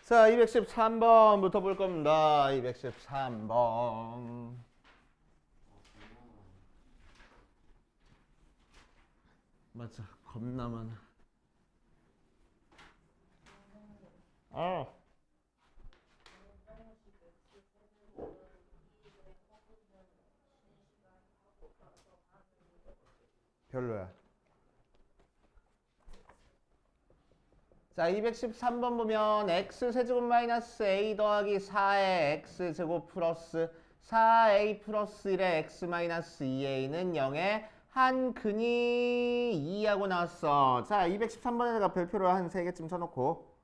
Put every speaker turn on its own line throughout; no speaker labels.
자, 213번부터 볼 겁니다. 213번. 맞아, 겁나 많아. 별로야. 자, 213번 보면 x세제곱 마이너스 a 더하기 4의 x제곱 플러스 4a 플러스 1의 x 마이너스 2a는 0의 한 근이 2하고 나왔어. 자, 213번에다가 별표로 한 3개쯤 쳐놓고.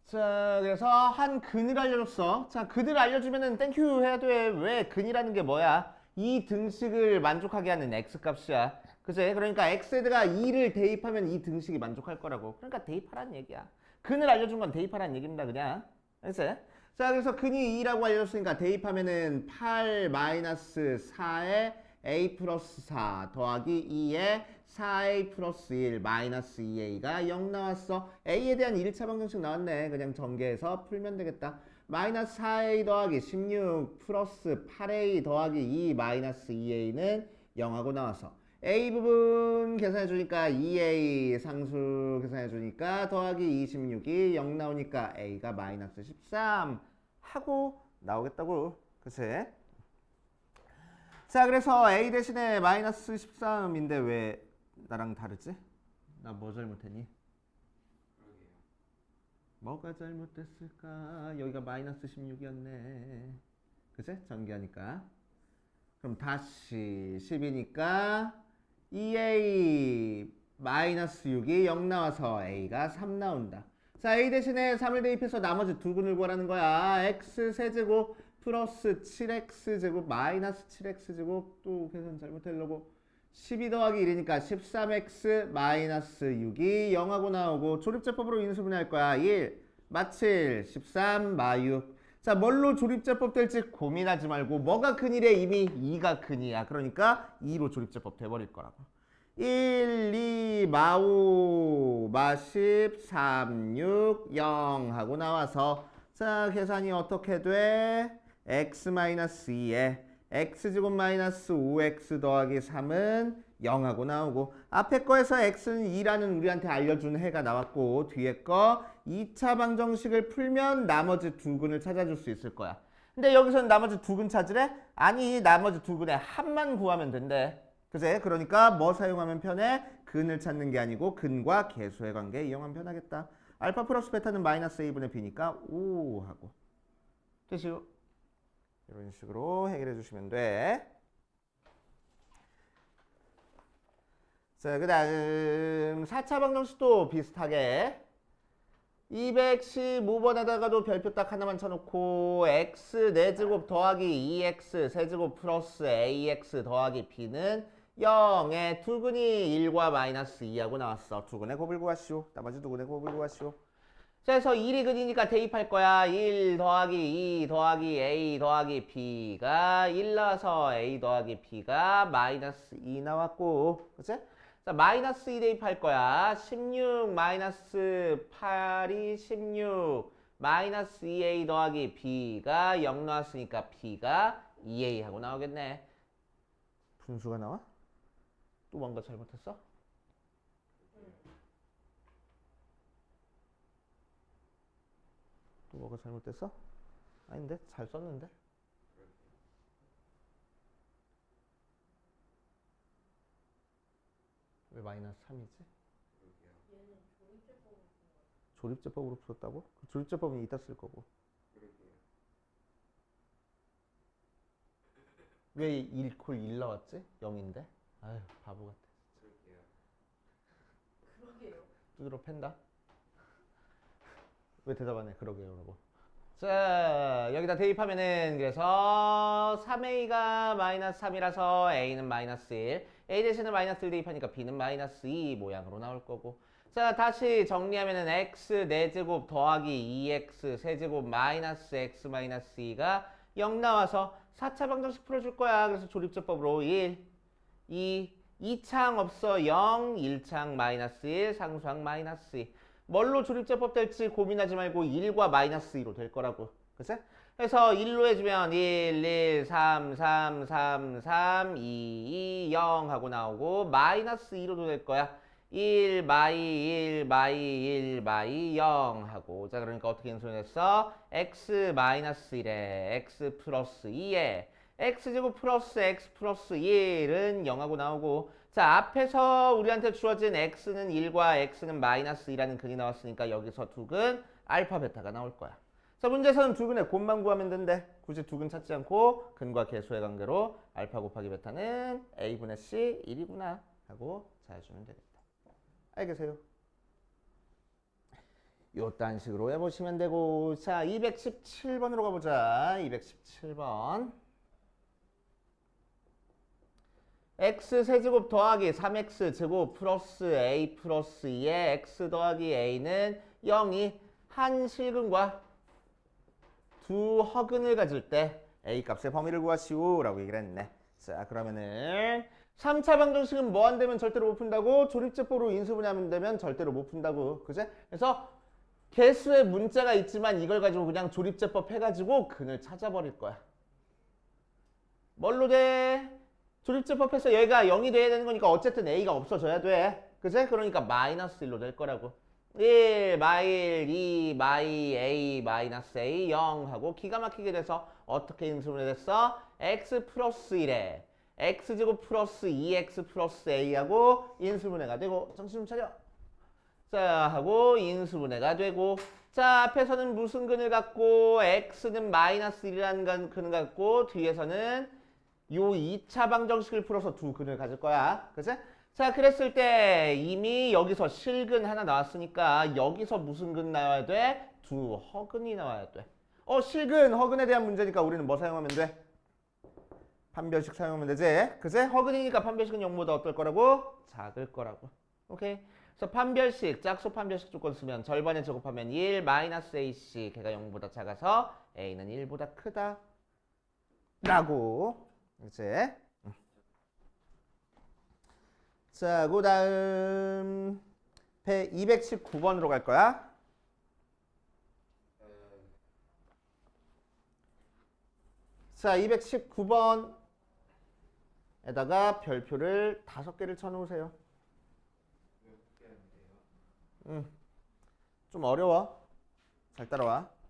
자, 그래서 한 근을 알려줬어. 자, 근을 알려주면은 땡큐 해야 돼. 왜? 근이라는 게 뭐야? 이 등식을 만족하게 하는 x값이야. 그치? 그러니까 x에다가 2를 대입하면 이 등식이 만족할 거라고. 그러니까 대입하라는 얘기야. 근을 알려준 건 대입하라는 얘기입니다. 그냥. 알겠어요? 자, 그래서 근이 2라고 알려줬으니까 대입하면은 8 마이너스 4에 a 플러스 4 더하기 2에 4a 플러스 1 마이너스 2a가 0 나왔어. a에 대한 1차 방정식 나왔네. 그냥 전개해서 풀면 되겠다. 마이너스 4a 더하기 16 플러스 8a 더하기 2 마이너스 2a는 0하고 나와서 a 부분 계산해 주니까 2a 상수 계산해 주니까 더하기 26이 0 나오니까 a가 마이너스 13 하고 나오겠다고. 그치? 자, 그래서 a 대신에 마이너스 13인데 왜 나랑 다르지? 나 뭐 잘못했니? 뭐가 잘못됐을까? 여기가 마이너스 16이었네. 그치? 전개하니까. 그럼 다시 10이니까 2a 마이너스 6이 0 나와서 a가 3 나온다. 자, a 대신에 3을 대입해서 나머지 두 근을 구하라는 거야. x 세제곱 플러스 7x제곱 마이너스 7x제곱 또 계산 잘못하려고 12 더하기 1이니까 13x 마이너스 6이 0하고 나오고 조립제법으로 인수분해할 거야. 1 마7 13 마6. 자, 뭘로 조립제법 될지 고민하지 말고 뭐가 근이래? 이미 2가 근이야. 그러니까 2로 조립제법 돼버릴 거라고. 1, 2, 마5, 마10, 3, 6, 0 하고 나와서 자, 계산이 어떻게 돼? x-2에 x제곱 마이너스 5x 더하기 3은 0하고 나오고 앞에 거에서 x는 2라는 우리한테 알려준 해가 나왔고 뒤에 거 2차 방정식을 풀면 나머지 두 근을 찾아줄 수 있을 거야. 근데 여기서는 나머지 두 근 찾으래? 아니, 나머지 두 근의 합만 구하면 된대. 그제? 그러니까 뭐 사용하면 편해? 근을 찾는 게 아니고 근과 계수의 관계 이용하면 편하겠다. 알파 플러스 베타는 마이너스 a분의 b니까 5 하고 되시오. 이런 식으로 해결해 주시면 돼. 자, 그 다음 4차 방정식도 비슷하게 215번에다가도 별표 딱 하나만 쳐놓고 x 4제곱 더하기 2x 세제곱 플러스 ax 더하기 b는 0의 두 근이 1과 마이너스 2하고 나왔어. 두 근의 곱을 구하시오. 나머지 두 근의 곱을 구하시오. 자, 그래서 1이 근이니까 대입할 거야. 1 더하기 2 더하기 a 더하기 b가 1 나와서 a 더하기 b가 마이너스 2 나왔고, 그치? 자, 마이너스 2 대입할 거야. 16 마이너스 8이 16 마이너스 2a 더하기 b가 0 나왔으니까 b가 2a 하고 나오겠네. 분수가 나와? 또 뭔가 잘못했어? 또 뭐가 잘못됐어? 아닌데? 잘 썼는데? 왜 마이너스 3이지? 조립제법으로 풀었다고? 그 조립제법은 이따 쓸 거고. 왜 1 콜 1 나왔지? 0인데? 아유, 바보 같아. 그러게요. 두드러 팬다. 왜 대답 안 해? 그러게요, 라고. 자, 여기다 대입하면은 그래서 3a가 마이너스 3이라서 a는 마이너스 1 a 대신에 마이너스 1 대입하니까 b는 마이너스 2 모양으로 나올 거고 자, 다시 정리하면은 x 4제곱 더하기 2x 세제곱 마이너스 x 마이너스 2가 0 나와서 4차 방정식 풀어줄 거야. 그래서 조립제법으로 1, 2, 2창 없어 0, 1창 마이너스 1, 상수항 마이너스 2. 뭘로 조립제법 될지 고민하지 말고 1과 마이너스 2로 될 거라고. 그치? 그래서 1로 해주면 1, 1, 3, 3, 3, 3, 2, 2, 0 하고 나오고 마이너스 2로도 될 거야. 1, 마이, 1, 마이, 1, 마이, 0 하고. 자, 그러니까 어떻게 인수했어? x 마이너스 1에 x 플러스 2에 x제곱 플러스 x 플러스 1은 0하고 나오고. 자, 앞에서 우리한테 주어진 x는 1과 x는 마이너스 2라는 근이 나왔으니까 여기서 두근 알파 베타가 나올 거야. 자, 문제에서는 두근의 곱만 구하면 된대. 굳이 두근 찾지 않고 근과 계수의 관계로 알파 곱하기 베타는 a분의 c 1이구나 하고 찾아주면 되겠다. 알겠어요? 요딴 식으로 해보시면 되고. 자, 217번으로 가보자. 217번. x 세제곱 더하기 3x 제곱 플러스 a 플러스 2의 x 더하기 a는 0이 한 실근과 두 허근을 가질 때 a 값의 범위를 구하시오 라고 얘기를 했네. 자, 그러면은 3차 방정식은 뭐 안 되면 절대로 못 푼다고? 조립제법으로 인수분해하면 되면 절대로 못 푼다고. 그제? 그래서 개수의 문자가 있지만 이걸 가지고 그냥 조립제법 해가지고 근을 찾아버릴 거야. 뭘로 돼? 조립제법해서 여기가 0이 돼야 되는 거니까 어쨌든 a가 없어져야 돼. 그제? 그러니까 마이너스 1로 될 거라고. 1, 마일, 2, 마이, a, 마이너스 a, 0 하고 기가 막히게 돼서 어떻게 인수분해 됐어? x 플러스 1에 x제곱 플러스 2x 플러스 a하고 인수분해가 되고. 정신 좀 차려. 자, 하고 인수분해가 되고. 자, 앞에서는 무슨 근을 갖고 x는 마이너스 1이라는 근을 갖고 뒤에서는 요 2차 방정식을 풀어서 두 근을 가질 거야. 그치? 자, 그랬을 때 이미 여기서 실근 하나 나왔으니까 여기서 무슨 근 나와야 돼? 두 허근이 나와야 돼. 실근, 허근에 대한 문제니까 우리는 뭐 사용하면 돼? 판별식 사용하면 되지? 그치? 허근이니까 판별식은 0보다 어떨 거라고? 작을 거라고. 오케이? 그래서 판별식, 짝수 판별식 조건 쓰면 절반에 제곱하면 1 마이너스 ac 걔가 0보다 작아서 a는 1보다 크다 라고. 이제 자, 그 다음 219번으로 갈 거야. 자, 219번에다가 별표를 5개를 쳐놓으세요. 좀 어려워. 잘 따라와.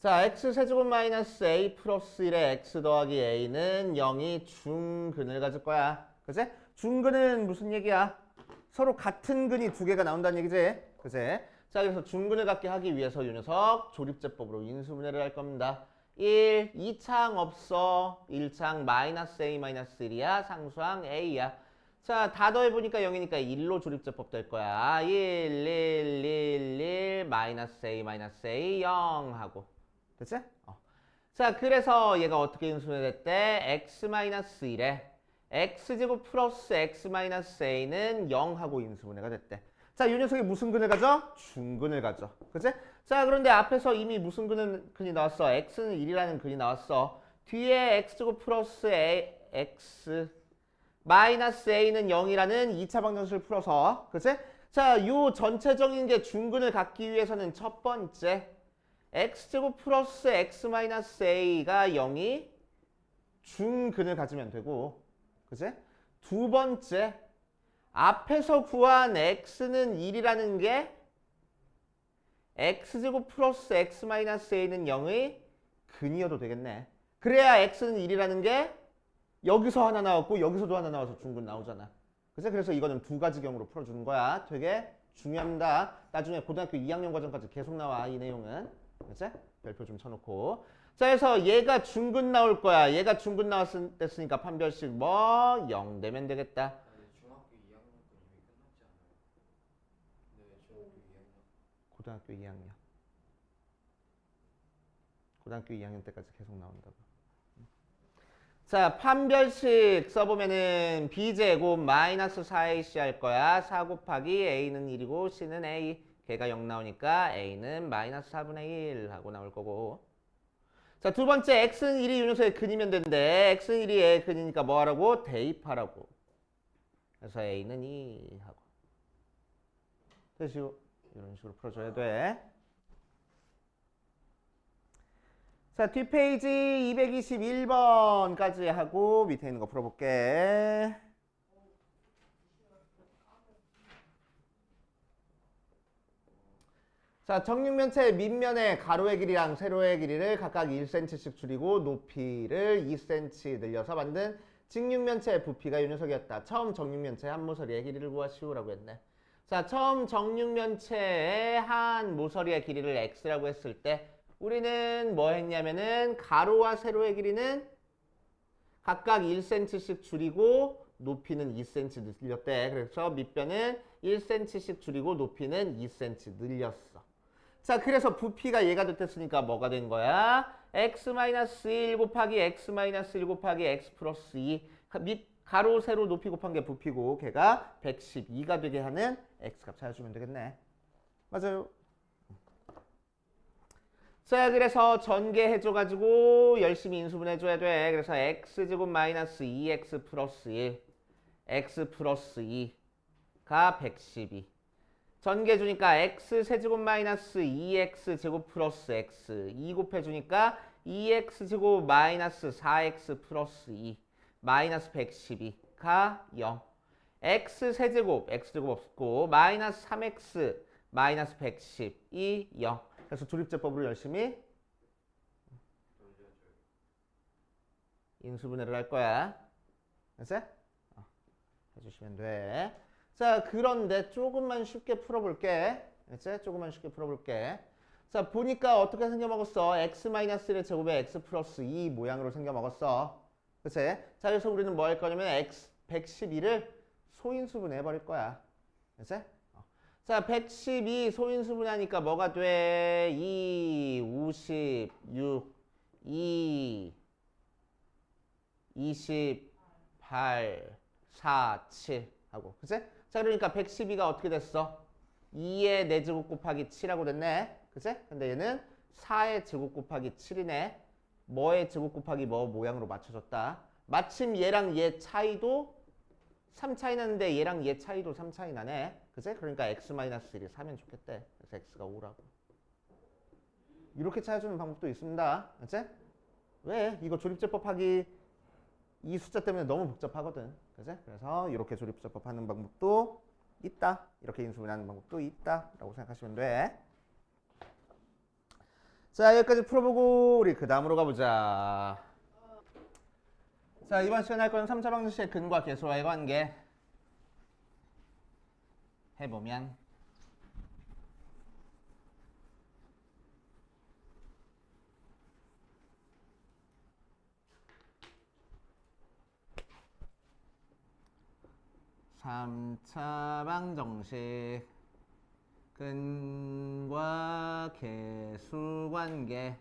자, x 세제곱 마이너스 a 플러스 1의 x 더하기 a는 0이 중근을 가질 거야. 그치? 중근은 무슨 얘기야? 서로 같은 근이 두 개가 나온다는 얘기지? 그치? 자, 그래서 중근을 갖게 하기 위해서 요 녀석 조립제법으로 인수분해를 할 겁니다. 1, 2창 없어. 1창 마이너스 a 마이너스 1이야. 상수항 a야. 자, 다 더해보니까 0이니까 1로 조립제법 될 거야. 1, 1, 1, 1, 마이너스 a 마이너스 a 0 하고. 됐지? 자, 그래서 얘가 어떻게 인수분해됐대? x-1에 x제곱 플러스 x-a는 0하고 인수분해가 됐대. 자, 이 녀석이 무슨 근을 가져? 중근을 가져. 그치? 자, 그런데 앞에서 이미 무슨 근이 나왔어? x는 1이라는 근이 나왔어. 뒤에 x제곱 플러스 x 마이너스 a는 0이라는 2차 방정식을 풀어서. 그치? 자, 요 전체적인 게 중근을 갖기 위해서는 첫 번째 x제곱 플러스 x 마이너스 a가 0이 중근을 가지면 되고. 그치? 두 번째 앞에서 구한 x는 1이라는 게 x제곱 플러스 x 마이너스 a는 0의 근이어도 되겠네. 그래야 x는 1이라는 게 여기서 하나 나왔고 여기서도 하나 나와서 중근 나오잖아. 그치? 그래서 이거는 두 가지 경우로 풀어주는 거야. 되게 중요합니다. 나중에 고등학교 2학년 과정까지 계속 나와, 이 내용은. 그치? 별표 좀 쳐놓고. 자, 그래서 얘가 중근 나올 거야. 얘가 중근 나왔으니까 판별식 뭐 0 되면 되겠다.
중학교 2학년 건 이미 끝났지 않아요? 네, 중학교 2학년.
고등학교 2학년. 고등학교 2학년 때까지 계속 나온다고. 자, 판별식 써보면은 b제곱 마이너스 4ac 할 거야. 4 곱하기 a는 1이고 c는 a. 걔가 0 나오니까 a는 마이너스 4분의 1 하고 나올 거고. 자, 두 번째 x는 1이 요 녀석의 근이면 된대. x는 1이 a의 근이니까 뭐 하라고? 대입하라고. 그래서 a는 2 하고. 됐죠? 이런 식으로 풀어줘야 돼. 자, 뒷페이지 221번까지 하고 밑에 있는 거 풀어볼게. 자, 정육면체의 밑면의 가로의 길이랑 세로의 길이를 각각 1cm씩 줄이고 높이를 2cm 늘려서 만든 직육면체의 부피가 이 녀석이었다. 처음 정육면체의 한 모서리의 길이를 구하시오라고 했네. 자, 처음 정육면체의 한 모서리의 길이를 x라고 했을 때 우리는 뭐 했냐면은 가로와 세로의 길이는 각각 1cm씩 줄이고 높이는 2cm 늘렸대. 그래서 밑변은 1cm씩 줄이고 높이는 2cm 늘렸어. 자, 그래서 부피가 얘가 됐으니까 뭐가 된 거야? x-1 곱하기 x-1 곱하기 x 플러스 2. 가로, 세로, 높이 곱한 게 부피고 걔가 112가 되게 하는 x값 찾아주면 되겠네. 맞아요. 자, 그래서 전개해줘가지고 열심히 인수분해줘야 돼. 그래서 x제곱 마이너스 2x 플러스 1 x 플러스 2가 112. 전개해주니까 x 세제곱 마이너스 2x 제곱 플러스 x 2 곱해주니까 2x 제곱 마이너스 4x 플러스 2 마이너스 112가 0. x 세제곱 x제곱 없고 마이너스 3x 마이너스 112 0. 그래서 조립제법으로 열심히 인수분해를 할 거야. 알았어? 해주시면 돼. 자, 그런데 조금만 쉽게 풀어볼게. 알았지? 조금만 쉽게 풀어볼게. 자, 보니까 어떻게 생겨먹었어? x-1의 제곱에 x 플러스 2 모양으로 생겨먹었어. 그치? 자, 그래서 우리는 뭐 할 거냐면 x 112를 소인수분해 버릴 거야. 알았지? 자, 112 소인수분해하니까 뭐가 돼? 2, 56, 2, 28, 4, 7 하고. 그치? 자, 그러니까 112가 어떻게 됐어? 2의 4제곱 곱하기 7하고 됐네. 그치? 근데 얘는 4의 제곱 곱하기 7이네. 뭐의 제곱 곱하기 뭐 모양으로 맞춰줬다. 마침 얘랑 얘 차이도 3 차이 나는데 얘랑 얘 차이도 3 차이 나네. 그치? 그러니까 x-1이 3면 좋겠대. 그래서 x가 5라고. 이렇게 찾아주는 방법도 있습니다. 그치? 왜? 이거 조립제법 하기 이 숫자 때문에 너무 복잡하거든. 그치? 그래서 이렇게 조립제법 하는 방법도 있다. 이렇게 인수분해하는 방법도 있다. 라고 생각하시면 돼. 자, 여기까지 풀어보고 우리 그 다음으로 가보자. 자, 이번 시간에 할 거는 3차 방정식의 근과 계수와의 관계 해보면 삼차 방정식 근과 계수 관계.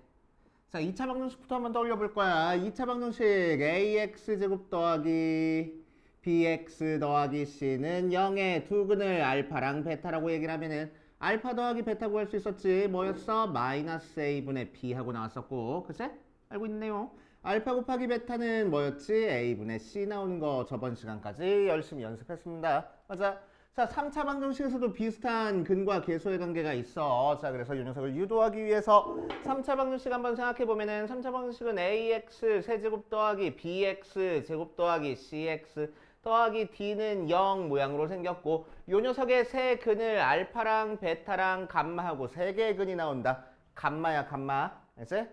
자, 2차 방정식부터 한번 떠올려 볼 거야. 2차 방정식 ax제곱 더하기 bx 더하기 c는 0의 두 근을 알파랑 베타라고 얘기를 하면은 알파 더하기 베타 구할 수 있었지. 뭐였어? 마이너스 a분의 b 하고 나왔었고. 그치? 알고 있네요. 알파 곱하기 베타는 뭐였지? a분의 c 나오는 거 저번 시간까지 열심히 연습했습니다. 맞아. 자, 3차 방정식에서도 비슷한 근과 계수의 관계가 있어. 자, 그래서 이 녀석을 유도하기 위해서 3차 방정식 한번 생각해보면은 3차 방정식은 ax 세제곱 더하기 bx 제곱 더하기 cx 더하기 d는 0 모양으로 생겼고 이 녀석의 세 근을 알파랑 베타랑 감마하고 세 개의 근이 나온다. 감마야, 감마. 알지?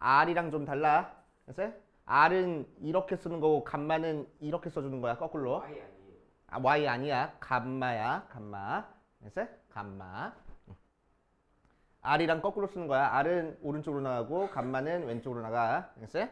r이랑 좀 달라. 알지? r은 이렇게 쓰는 거고 감마는 이렇게 써주는 거야, 거꾸로.
Y 아니에요.
아, y 아니야. 감마야. 감마. 알았어? 감마. r이랑 거꾸로 쓰는 거야. r은 오른쪽으로 나가고 감마는 왼쪽으로 나가. 알았어?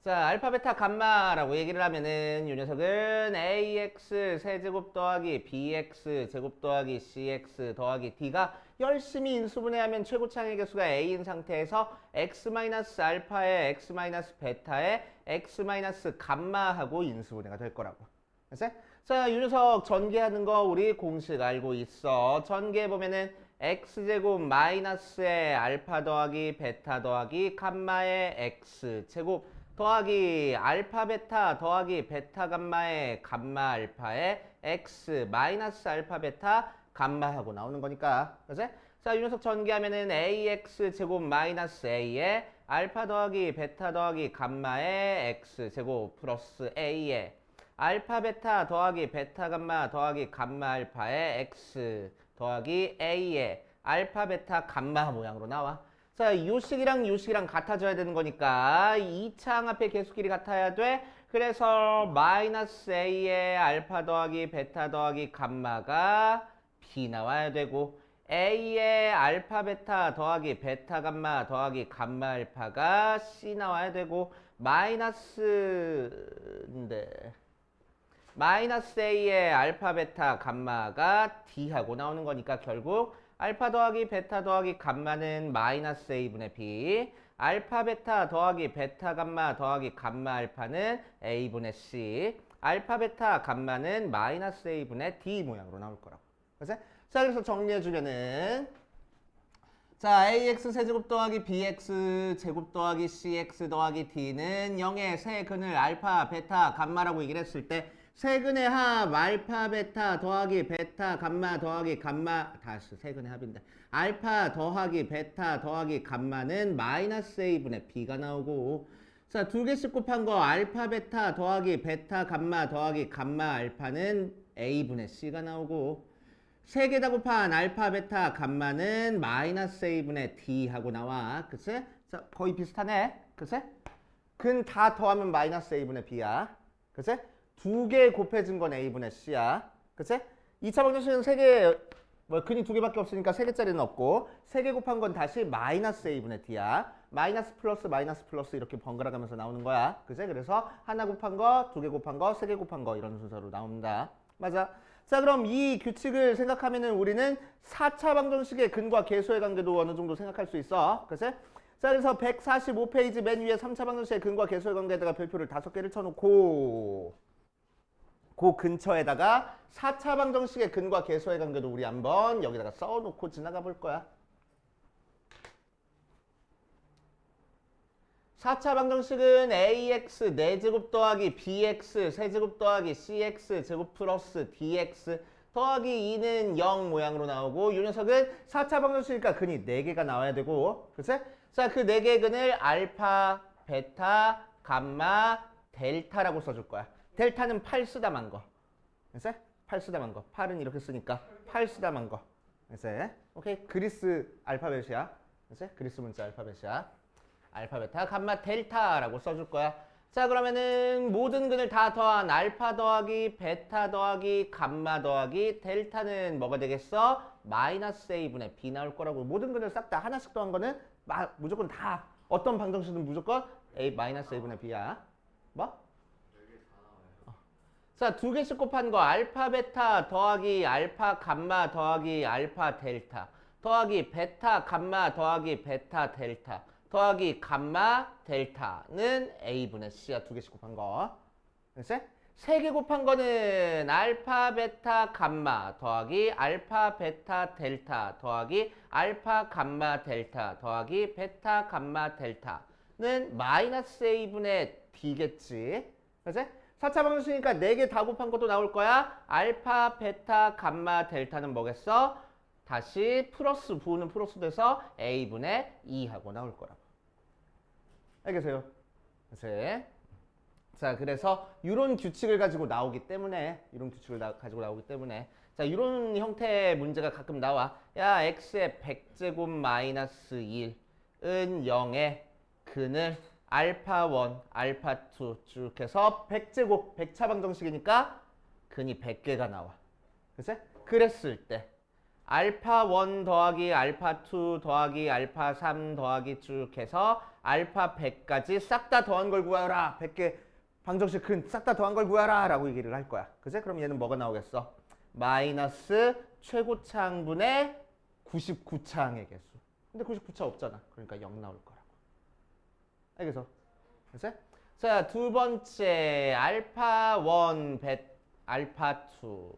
자, 알파, 베타, 감마라고 얘기를 하면은 이 녀석은 ax 세제곱 더하기 bx 제곱 더하기 cx 더하기 d가 열심히 인수분해하면 최고차항의 개수가 a인 상태에서 x-알파에 x-베타에 x-감마하고 인수분해가 될 거라고. 알았어? 자, 이 녀석 전개하는 거 우리 공식 알고 있어. 전개해보면은 x제곱 마이너스의 알파 더하기 베타 더하기 감마의 x제곱 더하기 알파 베타 더하기 베타 감마의 감마 알파의 x 마이너스 알파 베타 감마하고 나오는 거니까. 그치? 자, 이 녀석 전개하면은 ax 제곱 마이너스 a에 알파 더하기 베타 더하기 감마의 x 제곱 플러스 a에 알파 베타 더하기 베타 감마 더하기 감마 알파의 x 더하기 a에 알파 베타 감마 모양으로 나와. 자, 요식이랑 요식이랑 같아져야 되는 거니까 이 창 앞에 계수끼리 같아야 돼. 그래서 마이너스 a에 알파 더하기 베타 더하기 감마가 b 나와야 되고 a의 알파 베타 더하기 베타 감마 더하기 감마 알파가 c 나와야 되고 마이너스 a의 알파 베타 감마가 d하고 나오는 거니까 결국 알파 더하기 베타 더하기 감마는 마이너스 a분의 b, 알파 베타 더하기 베타 감마 더하기 감마 알파는 a분의 c, 알파 베타 감마는 마이너스 a분의 d 모양으로 나올 거라고. 그래서 자, 그래서 정리해 주면은 자, ax 세제곱 더하기 bx 제곱 더하기 cx 더하기 d는 0의 세근을 알파 베타 감마라고 얘기를 했을 때 세근의 합 알파 베타 더하기 베타 감마 더하기 감마 다시 세근의 합인데 알파 더하기 베타 더하기 감마는 마이너스 a분의 b가 나오고 자, 두 개씩 곱한 거 알파 베타 더하기 베타 감마 더하기 감마 알파는 a분의 c가 나오고 세 개 다 곱한 알파 베타 감마는 마이너스 a분의 d 하고 나와. 그치? 자, 거의 비슷하네. 그치? 근 다 더하면 마이너스 a분의 b야. 그치? 두 개 곱해진 건 a분의 c야. 그치? 2차 방정식은 세 개, 근이 두 개밖에 없으니까 세 개짜리는 없고 세 개 곱한 건 다시 마이너스 a분의 d야. 마이너스 플러스 이렇게 번갈아 가면서 나오는 거야. 그치? 그래서 하나 곱한 거, 두 개 곱한 거, 세 개 곱한 거 이런 순서로 나옵니다. 맞아. 자, 그럼 이 규칙을 생각하면은 우리는 4차 방정식의 근과 계수의 관계도 어느 정도 생각할 수 있어. 그치? 자, 그래서 145페이지 맨 위에 3차 방정식의 근과 계수의 관계에다가 별표를 5개를 쳐놓고 그 근처에다가 4차 방정식의 근과 계수의 관계도 우리 한번 여기다가 써놓고 지나가 볼 거야. 4차 방정식은 ax 4제곱 더하기 bx 세제곱 더하기 cx 제곱 플러스 dx 더하기 2는 0 모양으로 나오고 이 녀석은 4차 방정식이니까 근이 4개가 나와야 되고 그치? 자, 그 4개의 근을 알파, 베타, 감마, 델타라고 써줄 거야. 델타는 8 쓰다만 거. 그치? 8 쓰다만 거. 8은 이렇게 쓰니까 8 쓰다만 거. 그치? 오케이? 그리스 알파벳이야. 그치? 그리스 문자 알파벳이야. 알파, 베타, 감마, 델타라고 써줄 거야. 자, 그러면은 모든 근을 다 더한 알파 더하기 베타 더하기 감마 더하기 델타는 뭐가 되겠어? 마이너스 a분의 b 나올 거라고. 모든 근을 싹 다 하나씩 더한 거는 무조건 다 어떤 방정식은 무조건 a 마이너스 a분의 b야. 뭐? 자, 두 개씩 곱한 거 알파 베타 더하기 알파 감마 더하기 알파 델타 더하기 베타 감마 더하기 베타 델타 더하기 감마 델타는 a분의 c야. 두 개씩 곱한 거. 그치? 세 개 곱한 거는 알파 베타 감마 더하기 알파 베타 델타 더하기 알파 감마 델타 더하기 베타 감마 델타는 마이너스 a분의 d겠지. 그치? 4차 방정식이니까 4개 다 곱한 것도 나올 거야. 알파 베타 감마 델타는 뭐겠어? 다시 플러스 부호는 플러스 돼서 a분의 2 하고 나올 거라고. 알겠어요? 그치? 자, 그래서 이런 규칙을 가지고 나오기 때문에 자, 이런 형태의 문제가 가끔 나와. 야, x의 100제곱 마이너스 1은 0의 근을 알파 1, 알파 2 쭉 해서 100제곱, 100차 방정식이니까 근이 100개가 나와. 그치? 그랬을 때 알파 1 더하기 알파 2 더하기 알파 3 더하기 쭉 해서 알파 100까지 싹 다 더한 걸 구하라. 100개 방정식 근 싹 다 더한 걸 구하라 라고 얘기를 할 거야. 그치? 그럼 얘는 뭐가 나오겠어? 마이너스 최고차항분의 99차항의 개수. 근데 99차 없잖아. 그러니까 0 나올 거라고. 알겠어? 그치? 자, 두 번째 알파 1, 알파 2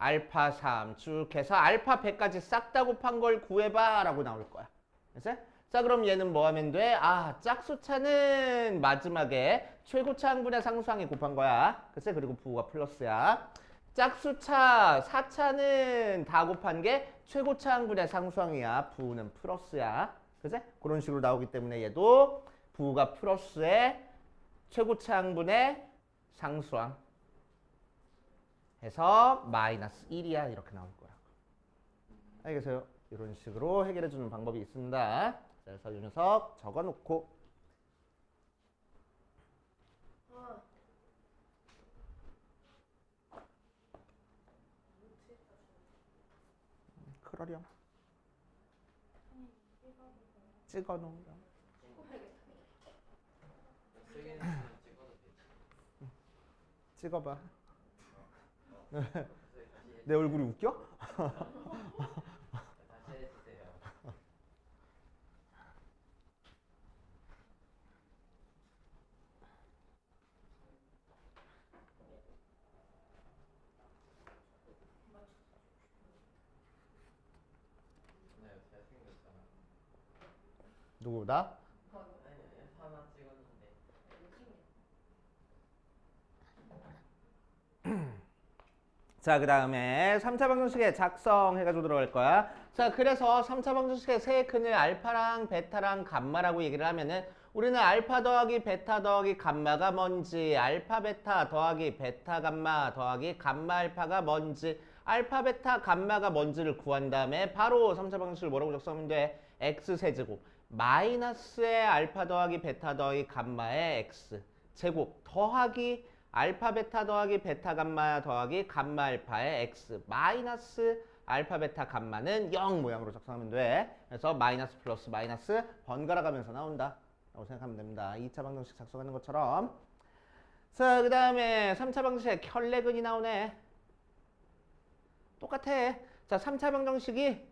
알파 3 쭉 해서 알파 100까지 싹 다 곱한 걸 구해봐 라고 나올 거야. 그치? 자, 그럼 얘는 뭐 하면 돼? 아, 짝수차는 마지막에 최고차 항분의 상수항이 곱한 거야. 그치? 그리고 부호가 플러스야. 짝수차 4차는 다 곱한 게 최고차 항분의 상수항이야. 부호는 플러스야. 그치? 그런 식으로 나오기 때문에 얘도 부호가 플러스에 최고차 항분의 상수항 해서 마이너스 1이야. 이렇게 나올 거라고. 알겠어요? 이런 식으로 해결해 주는 방법이 있습니다. 그래서 이 녀석 적어놓고 그러렴. 찍어놓으렴.
세 개는 그냥 찍어도 되지.
찍어봐.
다시
내 얼굴이 웃겨?
다시 해주세요. 네, 잘생겼잖아.
누구 나?
아니, 하나 찍었는데.
자, 그 다음에 3차 방정식에 작성해가지고 들어갈 거야. 자, 그래서 3차 방정식의 세 근을 알파랑 베타랑 감마라고 얘기를 하면은 우리는 알파 더하기 베타 더하기 감마가 뭔지, 알파 베타 더하기 베타 감마 더하기 감마 알파가 뭔지, 알파 베타 감마가 뭔지를 구한 다음에 바로 3차 방정식을 뭐라고 적성하면 돼? x세제곱 마이너스의 알파 더하기 베타 더하기 감마의 x 제곱 더하기 알파 베타 더하기 베타 감마 더하기 감마 알파의 x 마이너스 알파 베타 감마는 0 모양으로 작성하면 돼. 그래서 마이너스 플러스 마이너스 번갈아 가면서 나온다 라고 생각하면 됩니다. 2차 방정식 작성하는 것처럼. 자, 그 다음에 3차 방정식에 켤레근이 나오네. 똑같아. 자, 3차 방정식이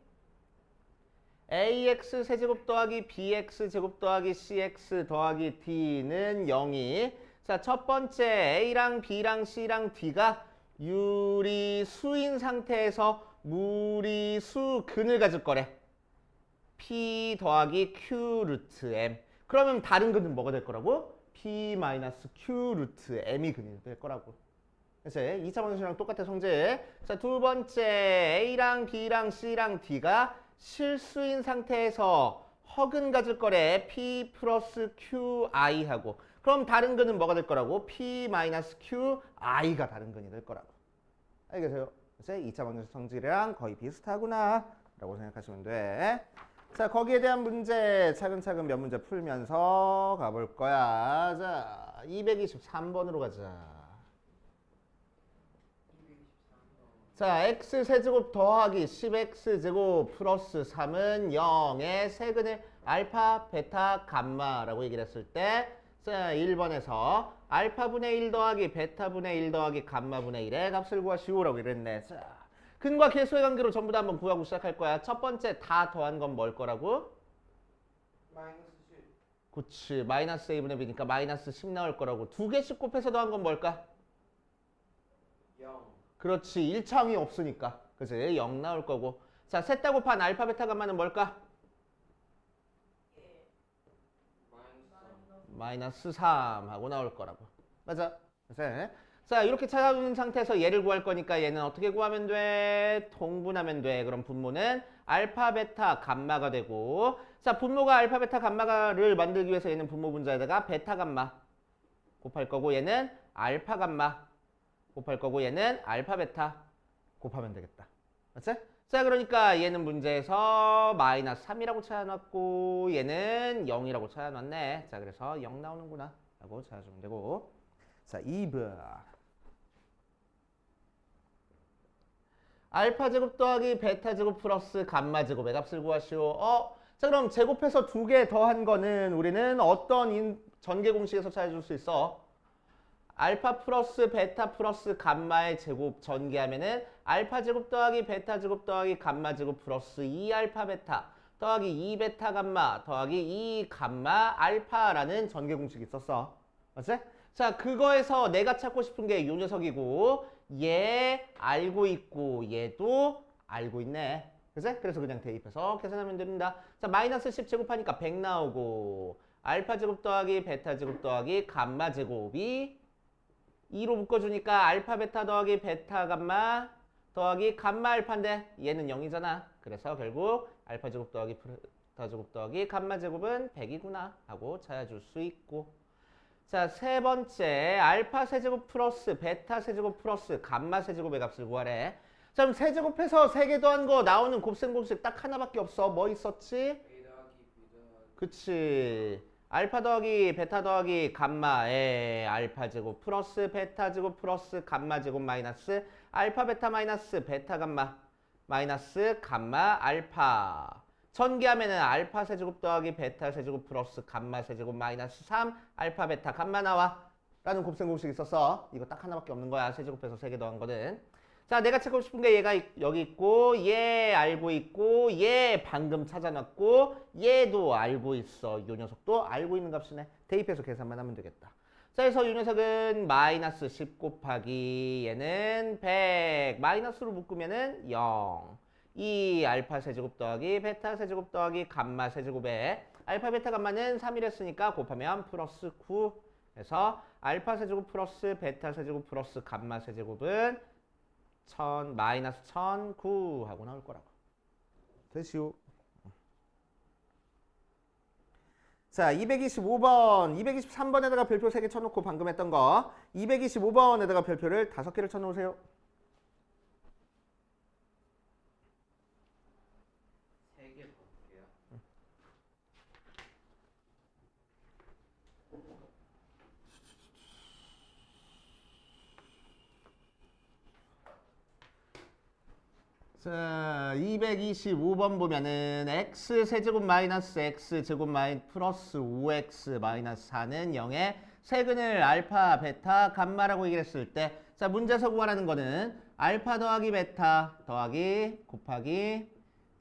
ax 세제곱 더하기 bx 제곱 더하기 cx 더하기 d는 0이 자, 첫 번째 a랑 b랑 c랑 d가 유리수인 상태에서 무리수 근을 가질 거래. p 더하기 q 루트 m. 그러면 다른 근은 뭐가 될 거라고? p 마이너스 q 루트 m이 근이 될 거라고. 그래서 2차 방정식이랑 똑같아 성질. 자, 두 번째 a랑 b랑 c랑 d가 실수인 상태에서 허근 가질 거래. p 플러스 qi 하고. 그럼 다른 근은 뭐가 될 거라고? p 마이너스 qi가 다른 근이 될 거라고. 알겠어요? 그래서 2차 방정식 성질이랑 거의 비슷하구나 라고 생각하시면 돼. 자, 거기에 대한 문제 차근차근 몇 문제 풀면서 가볼 거야. 자, 223번으로 가자. 자, x세제곱 더하기 10x제곱 플러스 3은 0의 세근을 알파, 베타, 감마라고 얘기를 했을 때 자, 1번에서 알파분의 1 더하기 베타분의 1 더하기 감마분의 1의 값을 구하시오라고 이랬네. 자, 근과 계수의 관계로 전부 다 한번 구하고 시작할 거야. 첫 번째 다 더한 건 뭘 거라고?
마이너스 10.
그치, 마이너스 a분의 b니까 마이너스 10 나올 거라고. 두 개씩 곱해서 더한 건 뭘까?
0.
그렇지, 1차항이 없으니까. 그치, 0 나올 거고. 자, 셋 다 곱한 알파, 베타, 감마는 뭘까? 마이너스 3 하고 나올 거라고. 맞아. 그래서 자, 이렇게 찾아주는 상태에서 얘를 구할 거니까 얘는 어떻게 구하면 돼? 통분하면 돼. 그럼 분모는 알파, 베타, 감마가 되고 자, 분모가 알파, 베타, 감마를 만들기 위해서 얘는 분모 분자에다가 베타, 감마 곱할 거고 얘는 알파, 감마 곱할 거고 얘는 알파, 베타 곱하면 되겠다. 맞지? 자, 그러니까 얘는 문제에서 마이너스 3이라고 찾아놨고 얘는 0이라고 찾아놨네. 자, 그래서 0 나오는구나 라고 찾아주면 되고 자, 2번 알파 제곱 더하기 베타 제곱 플러스 감마 제곱의 값을 구하시오. 자, 그럼 제곱해서 두 개 더한 거는 우리는 어떤 전개 공식에서 찾아줄 수 있어? 알파 플러스 베타 플러스 감마의 제곱 전개하면은 알파 제곱 더하기 베타 제곱 더하기 감마 제곱 플러스 2알파 베타 더하기 2베타 감마 더하기 2감마 알파라는 전개 공식이 있었어. 맞지? 자, 그거에서 내가 찾고 싶은 게 이 녀석이고 얘 알고 있고 얘도 알고 있네. 그치? 그래서 그냥 대입해서 계산하면 됩니다. 자, 마이너스 10 제곱하니까 100 나오고 알파 제곱 더하기 베타 제곱 더하기 감마 제곱이 2로 묶어주니까 알파 베타 더하기 베타 감마 더하기 감마 알파인데 얘는 0이잖아. 그래서 결국 알파 제곱 더하기 베타 제곱 더하기 감마 제곱은 100이구나 하고 찾아줄 수 있고. 자, 세 번째 알파 세제곱 플러스 베타 세제곱 플러스 감마 세제곱의 값을 구하래. 자, 그럼 세제곱해서 3개 더한 거 나오는 곱셈 공식 딱 하나밖에 없어. 뭐 있었지?
A 더하기 B 더하기
그치. 알파 더하기 베타 더하기 감마에 알파 제곱 플러스 베타 제곱 플러스 감마 제곱 마이너스 알파 베타 마이너스 베타 감마 마이너스 감마 알파. 전개하면은 알파 세제곱 더하기 베타 세제곱 플러스 감마 세제곱 마이너스 3 알파 베타 감마 나와 라는 곱셈 공식이 있었어. 이거 딱 하나밖에 없는 거야. 세제곱해서 3개 더한 거는. 자, 내가 찾고 싶은 게 얘가 여기 있고 얘 알고 있고 얘 방금 찾아놨고 얘도 알고 있어. 요 녀석도 알고 있는 값이네. 대입해서 계산만 하면 되겠다. 자, 그래서 요 녀석은 마이너스 10 곱하기 얘는 100 마이너스로 묶으면은 0 이 알파 세제곱 더하기 베타 세제곱 더하기 감마 세제곱에 알파 베타 감마는 3이랬으니까 곱하면 플러스 9 그래서 알파 세제곱 플러스 베타 세제곱 플러스 감마 세제곱은 마이너스 1009 하고 나올 거라고. 됐슈. 자, 225번, 223번에다가 별표 3개 쳐놓고 방금 했던 거 225번에다가 별표를 5개를 쳐놓으세요.
세개 볼게요.
자, 225번 보면은 x 세제곱 마이너스 x 제곱 플러스 5x 마이너스 4는 0에 세근을 알파, 베타, 감마라고 얘기했을 때 자, 문제에서 구하라는 거는 알파 더하기 베타 더하기 곱하기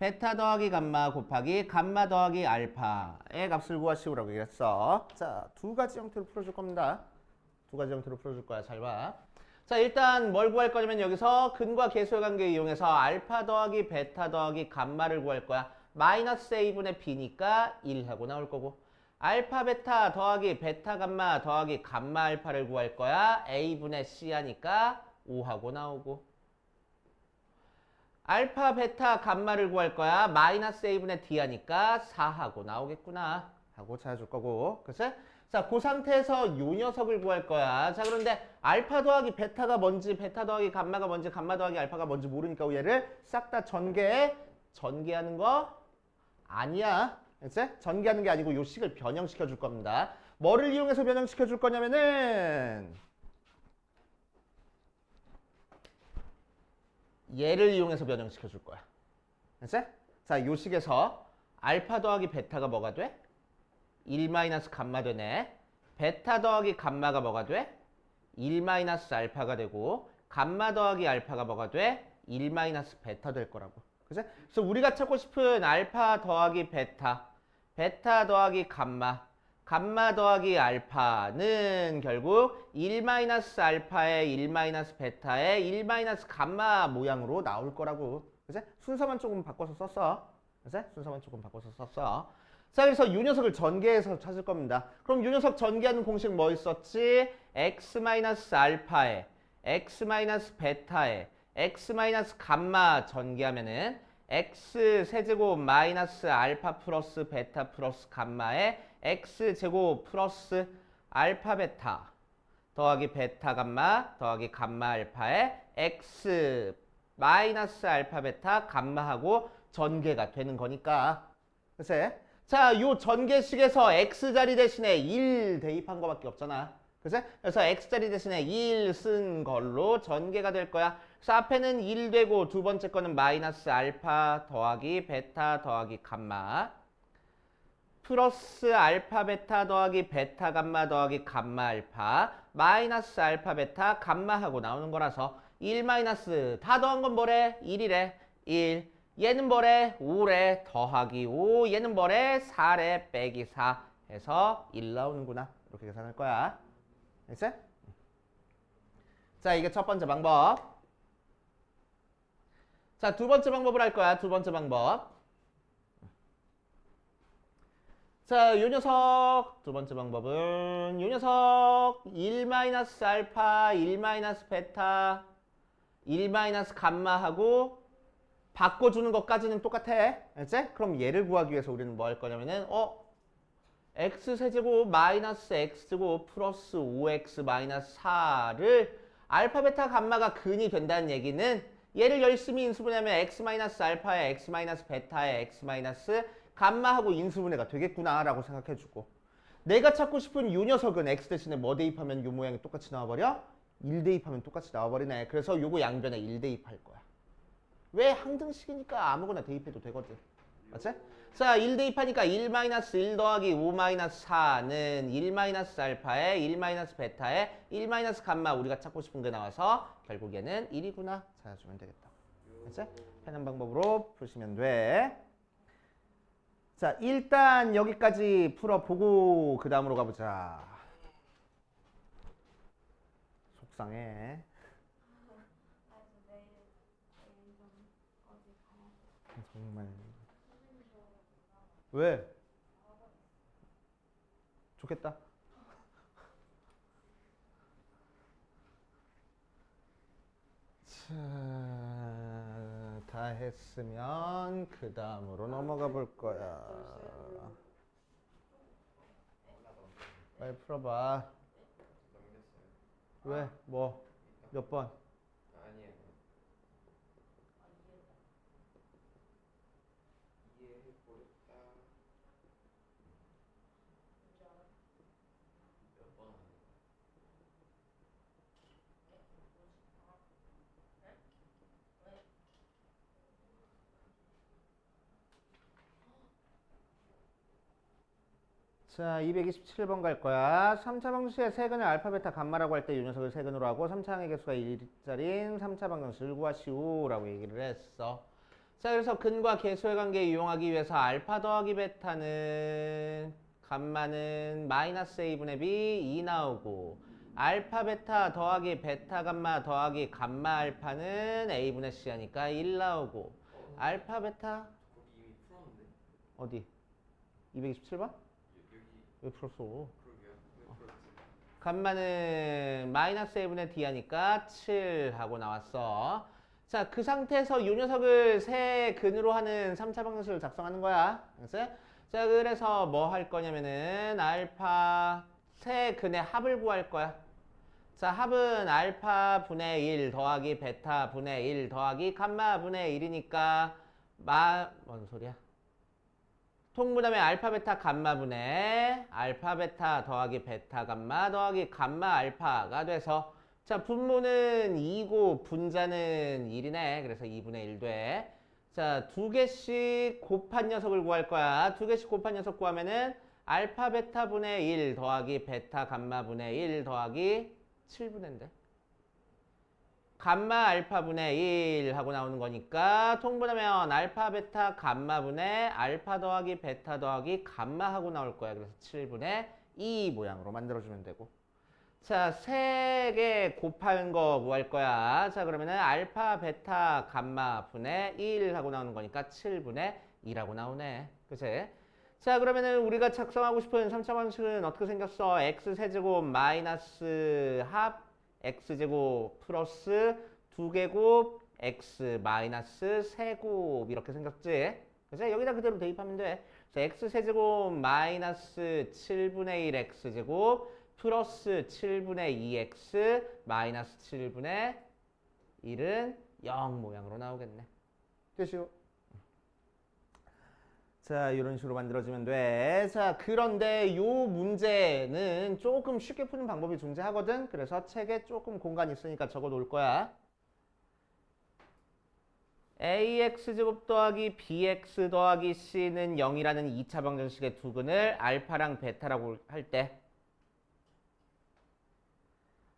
베타 더하기 감마 곱하기 감마 더하기 알파의 값을 구하시오라고 얘기했어. 자, 두 가지 형태로 풀어줄 겁니다. 두 가지 형태로 풀어줄 거야. 잘 봐. 자, 일단 뭘 구할 거냐면 여기서 근과 계수의 관계 이용해서 알파 더하기 베타 더하기 감마를 구할 거야. 마이너스 a분의 b니까 1 하고 나올 거고 알파 베타 더하기 베타 감마 더하기 감마 알파를 구할 거야. a분의 c 하니까 5 하고 나오고 알파 베타 감마를 구할 거야. 마이너스 a분의 d 하니까 4 하고 나오겠구나 하고 찾아줄 거고 그치? 자, 그 상태에서 요 녀석을 구할 거야. 자, 그런데 알파 더하기 베타가 뭔지, 베타 더하기 감마가 뭔지, 감마 더하기 알파가 뭔지 모르니까 얘를 싹 다 전개하는 거 아니야. 그치? 전개하는 게 아니고 요 식을 변형시켜 줄 겁니다. 뭐를 이용해서 변형시켜 줄 거냐면은 얘를 이용해서 변형시켜 줄 거야. 그치? 자, 요 식에서 알파 더하기 베타가 뭐가 돼? 1 마이너스 감마 되네. 베타 더하기 감마가 뭐가 돼? 1 마이너스 알파가 되고 감마 더하기 알파가 뭐가 돼? 1 마이너스 베타 될 거라고. 그치? 그래서 우리가 찾고 싶은 알파 더하기 베타, 베타 더하기 감마, 감마 더하기 알파는 결국 1 마이너스 알파의 1 마이너스 베타의 1 마이너스 감마 모양으로 나올 거라고. 그치? 순서만 조금 바꿔서 썼어. 그치? 순서만 조금 바꿔서 썼어. 자, 그래서 요 녀석을 전개해서 찾을 겁니다. 그럼 요 녀석 전개하는 공식 뭐 있었지? x 마이너스 알파에 x 마이너스 베타에 x 마이너스 감마 전개하면은 x 세제곱 마이너스 알파 플러스 베타 플러스 감마에 x 제곱 플러스 알파 베타 더하기 베타 감마 더하기 감마 알파에 x 마이너스 알파 베타 감마하고 전개가 되는 거니까. 그치? 자, 요 전개식에서 x자리 대신에 1 대입한 거밖에 없잖아. 그치? 그래서 x자리 대신에 1 쓴 걸로 전개가 될 거야. 그래서 앞에는 1 되고 두 번째 거는 마이너스 알파 더하기 베타 더하기 감마 플러스 알파 베타 더하기 베타 감마 더하기 감마 알파 마이너스 알파 베타 감마하고 나오는 거라서 1 마이너스 다 더한 건 뭐래? 1이래. 1 얘는 뭐래? 5래 더하기 5 얘는 뭐래? 4래 빼기 4 해서 1 나오는구나. 이렇게 계산할 거야. 알겠지? 자, 이게 첫 번째 방법. 자, 두 번째 방법을 할 거야. 두 번째 방법. 자, 요 녀석 두 번째 방법은 요 녀석 1-알파, 1-베타, 1-감마하고 바꿔주는 것까지는 똑같아. 알지? 그럼 얘를 구하기 위해서 우리는 뭐 할 거냐면은 x세제곱 마이너스 x제곱 플러스 5x 마이너스 4를 알파, 베타, 감마가 근이 된다는 얘기는 얘를 열심히 인수분해하면 x 마이너스 알파에 x 마이너스 베타에 x 마이너스 감마하고 인수분해가 되겠구나라고 생각해주고, 내가 찾고 싶은 요 녀석은 x 대신에 뭐 대입하면 요 모양이 똑같이 나와버려? 1 대입하면 똑같이 나와버리네. 그래서 요거 양변에 1 대입할 거야. 왜? 항등식이니까 아무거나 대입해도 되거든. 맞지? 자, 1 대입하니까 1-1 더하기 5-4는 1-알파에 1-베타에 1-감마 우리가 찾고 싶은 게 나와서 결국 얘는 1이구나 찾아주면 되겠다. 맞지? 편한 방법으로 푸시면 돼. 자, 일단 여기까지 풀어보고 그 다음으로 가보자. 속상해. 정말. 왜? 좋겠다. 자, 다 했으면 그 다음으로 넘어가 볼 거야. 빨리 풀어봐. 왜? 뭐? 몇 번?
아니에요. 이해해버렸다. 몇 번?
자, 227번 갈 거야. 3차 방정식의 세근을 알파, 베타, 감마라고 할 때 이 녀석을 세근으로 하고 3차 항의 개수가 1짜리인 3차 방정식을 구하시오라고 얘기를 했어. 자, 그래서 근과 개수의 관계 이용하기 위해서 알파 더하기 베타는 감마는 마이너스 a분의 b 2 나오고, 알파 베타 더하기 베타 감마 더하기 감마 알파는 a분의 c 하니까 1 나오고, 알파 베타
거기 이미 풀었는데?
어디? 227번?
여기
왜 풀었어?
그러게요. 왜 풀었지?
감마는 마이너스 1분의 d 하니까 7 하고 나왔어. 자, 그 상태에서 이 녀석을 세 근으로 하는 3차 방정식을 작성하는 거야. 알았어요? 자, 그래서 뭐 할 거냐면은 알파 세 근의 합을 구할 거야. 자, 합은 알파 분의 1 더하기 베타 분의 1 더하기 감마 분의 1이니까 뭔 소리야? 통분하면 알파 베타 감마 분의 알파 베타 더하기 베타 감마 더하기 감마 알파가 돼서, 자, 분모는 2고 분자는 1이네. 그래서 2분의 1 돼. 자, 두 개씩 곱한 녀석을 구할 거야. 두 개씩 곱한 녀석 구하면은 알파 베타 분의 1 더하기 베타 감마 분의 1 더하기 7분의인데. 감마 알파 분의 1 하고 나오는 거니까 통분하면 알파 베타 감마 분의 알파 더하기 베타 더하기 감마 하고 나올 거야. 그래서 7분의 2 모양으로 만들어주면 되고. 자, 세 개 곱한 거 구할 거야. 자, 그러면은 알파 베타 감마 분의 1 하고 나오는 거니까 7분의 2라고 나오네. 그치? 자, 그러면은 우리가 작성하고 싶은 3차 방식은 어떻게 생겼어? x세제곱 마이너스 합 x제곱 플러스 2개곱 x 마이너스 세곱 이렇게 생겼지? 그래서 여기다 그대로 대입하면 돼. 자, x세제곱 마이너스 7분의 1 x제곱 플러스 7분의 2x 마이너스 7분의 1은 0 모양으로 나오겠네. 됐죠? 자, 이런 식으로 만들어지면 돼. 자, 그런데 요 문제는 조금 쉽게 푸는 방법이 존재하거든. 그래서 책에 조금 공간이 있으니까 적어 놓을 거야. ax제곱 더하기 bx 더하기 c는 0이라는 2차 방정식의 두 근을 알파랑 베타라고 할 때,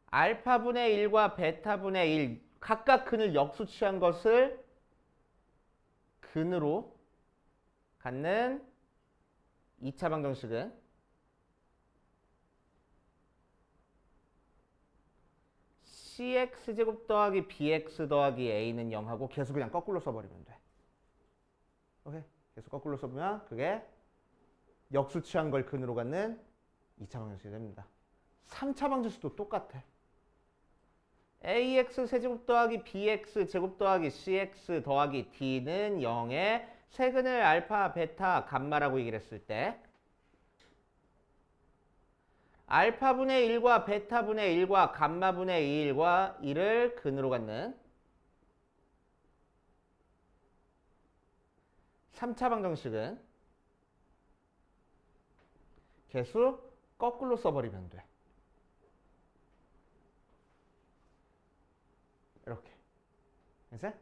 알파분의 1과 베타분의 1 각각 근을 역수취한 것을 근으로 갖는 2차 방정식은 cx제곱 더하기 bx 더하기 a는 0하고 계속 그냥 거꾸로 써버리면 돼. 오케이? 계속 거꾸로 써보면 그게 역수 취한 걸 근으로 갖는 2차 방정식이 됩니다. 3차 방정식도 똑같아. ax 세제곱 더하기 bx 제곱 더하기 cx 더하기 d는 0에 세근을 알파, 베타, 감마라고 얘기를 했을 때 알파분의 1과 베타분의 1과 감마분의 1과 1을 근으로 갖는 3차 방정식은 개수 거꾸로 써버리면 돼. 이렇게. 됐어요?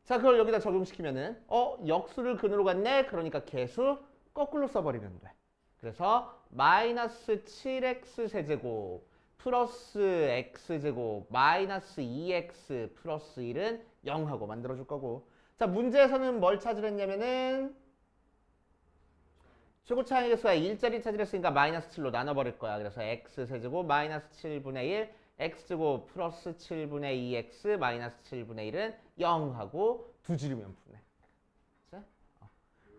자, 그걸 여기다 적용시키면은 역수를 근으로 갖네? 그러니까 개수 거꾸로 써버리면 돼. 그래서 마이너스 7x 세제곱 플러스 x제곱 마이너스 2x 플러스 1은 0하고 만들어줄 거고. 자, 문제에서는 뭘 찾으랬냐면은 최고차항의 개수가 1짜리 찾으랬으니까 마이너스 7로 나눠버릴 거야. 그래서 x 세제곱 마이너스 7분의 1 x제곱 플러스 7분의 2x 마이너스 7분의 1은 0하고 두 줄이면 푸네.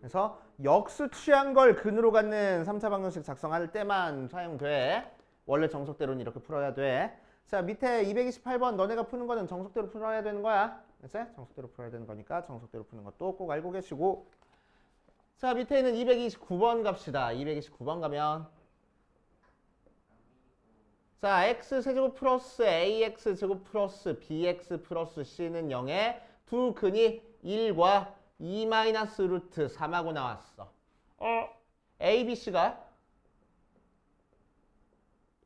그래서 역수 취한 걸 근으로 갖는 3차 방정식 작성할 때만 사용돼. 원래 정석대로는 이렇게 풀어야 돼. 자, 밑에 228번 너네가 푸는 거는 정석대로 풀어야 되는 거야. 그치? 정석대로 풀어야 되는 거니까 정석대로 푸는 것도 꼭 알고 계시고. 자, 밑에 있는 229번 갑시다. 229번 가면 자, x 세제곱 플러스 ax 제곱 플러스 bx 플러스 c는 0에 두 근이 1과 2 마이너스 루트 3하고 나왔어. a, b, c가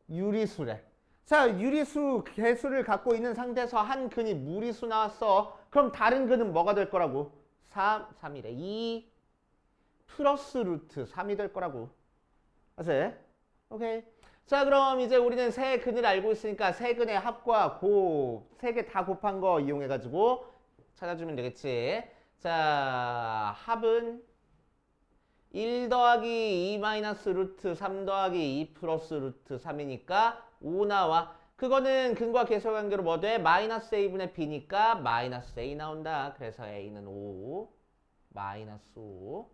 유리수래. 자, 유리수 개수를 갖고 있는 상태에서 한 근이 무리수 나왔어. 그럼 다른 근은 뭐가 될 거라고? 3이래. 2 플러스 루트 3이 될 거라고. 아세요? 오케이. 자, 그럼 이제 우리는 세 근을 알고 있으니까 세 근의 합과 곱, 세 개 다 곱한 거 이용해가지고 찾아주면 되겠지. 자, 합은 1 더하기 2 마이너스 루트 3 더하기 2 플러스 루트 3이니까 5 나와. 그거는 근과 계수의 관계로 뭐 돼? 마이너스 a분의 b니까 마이너스 a 나온다. 그래서 a는 5, 마이너스 5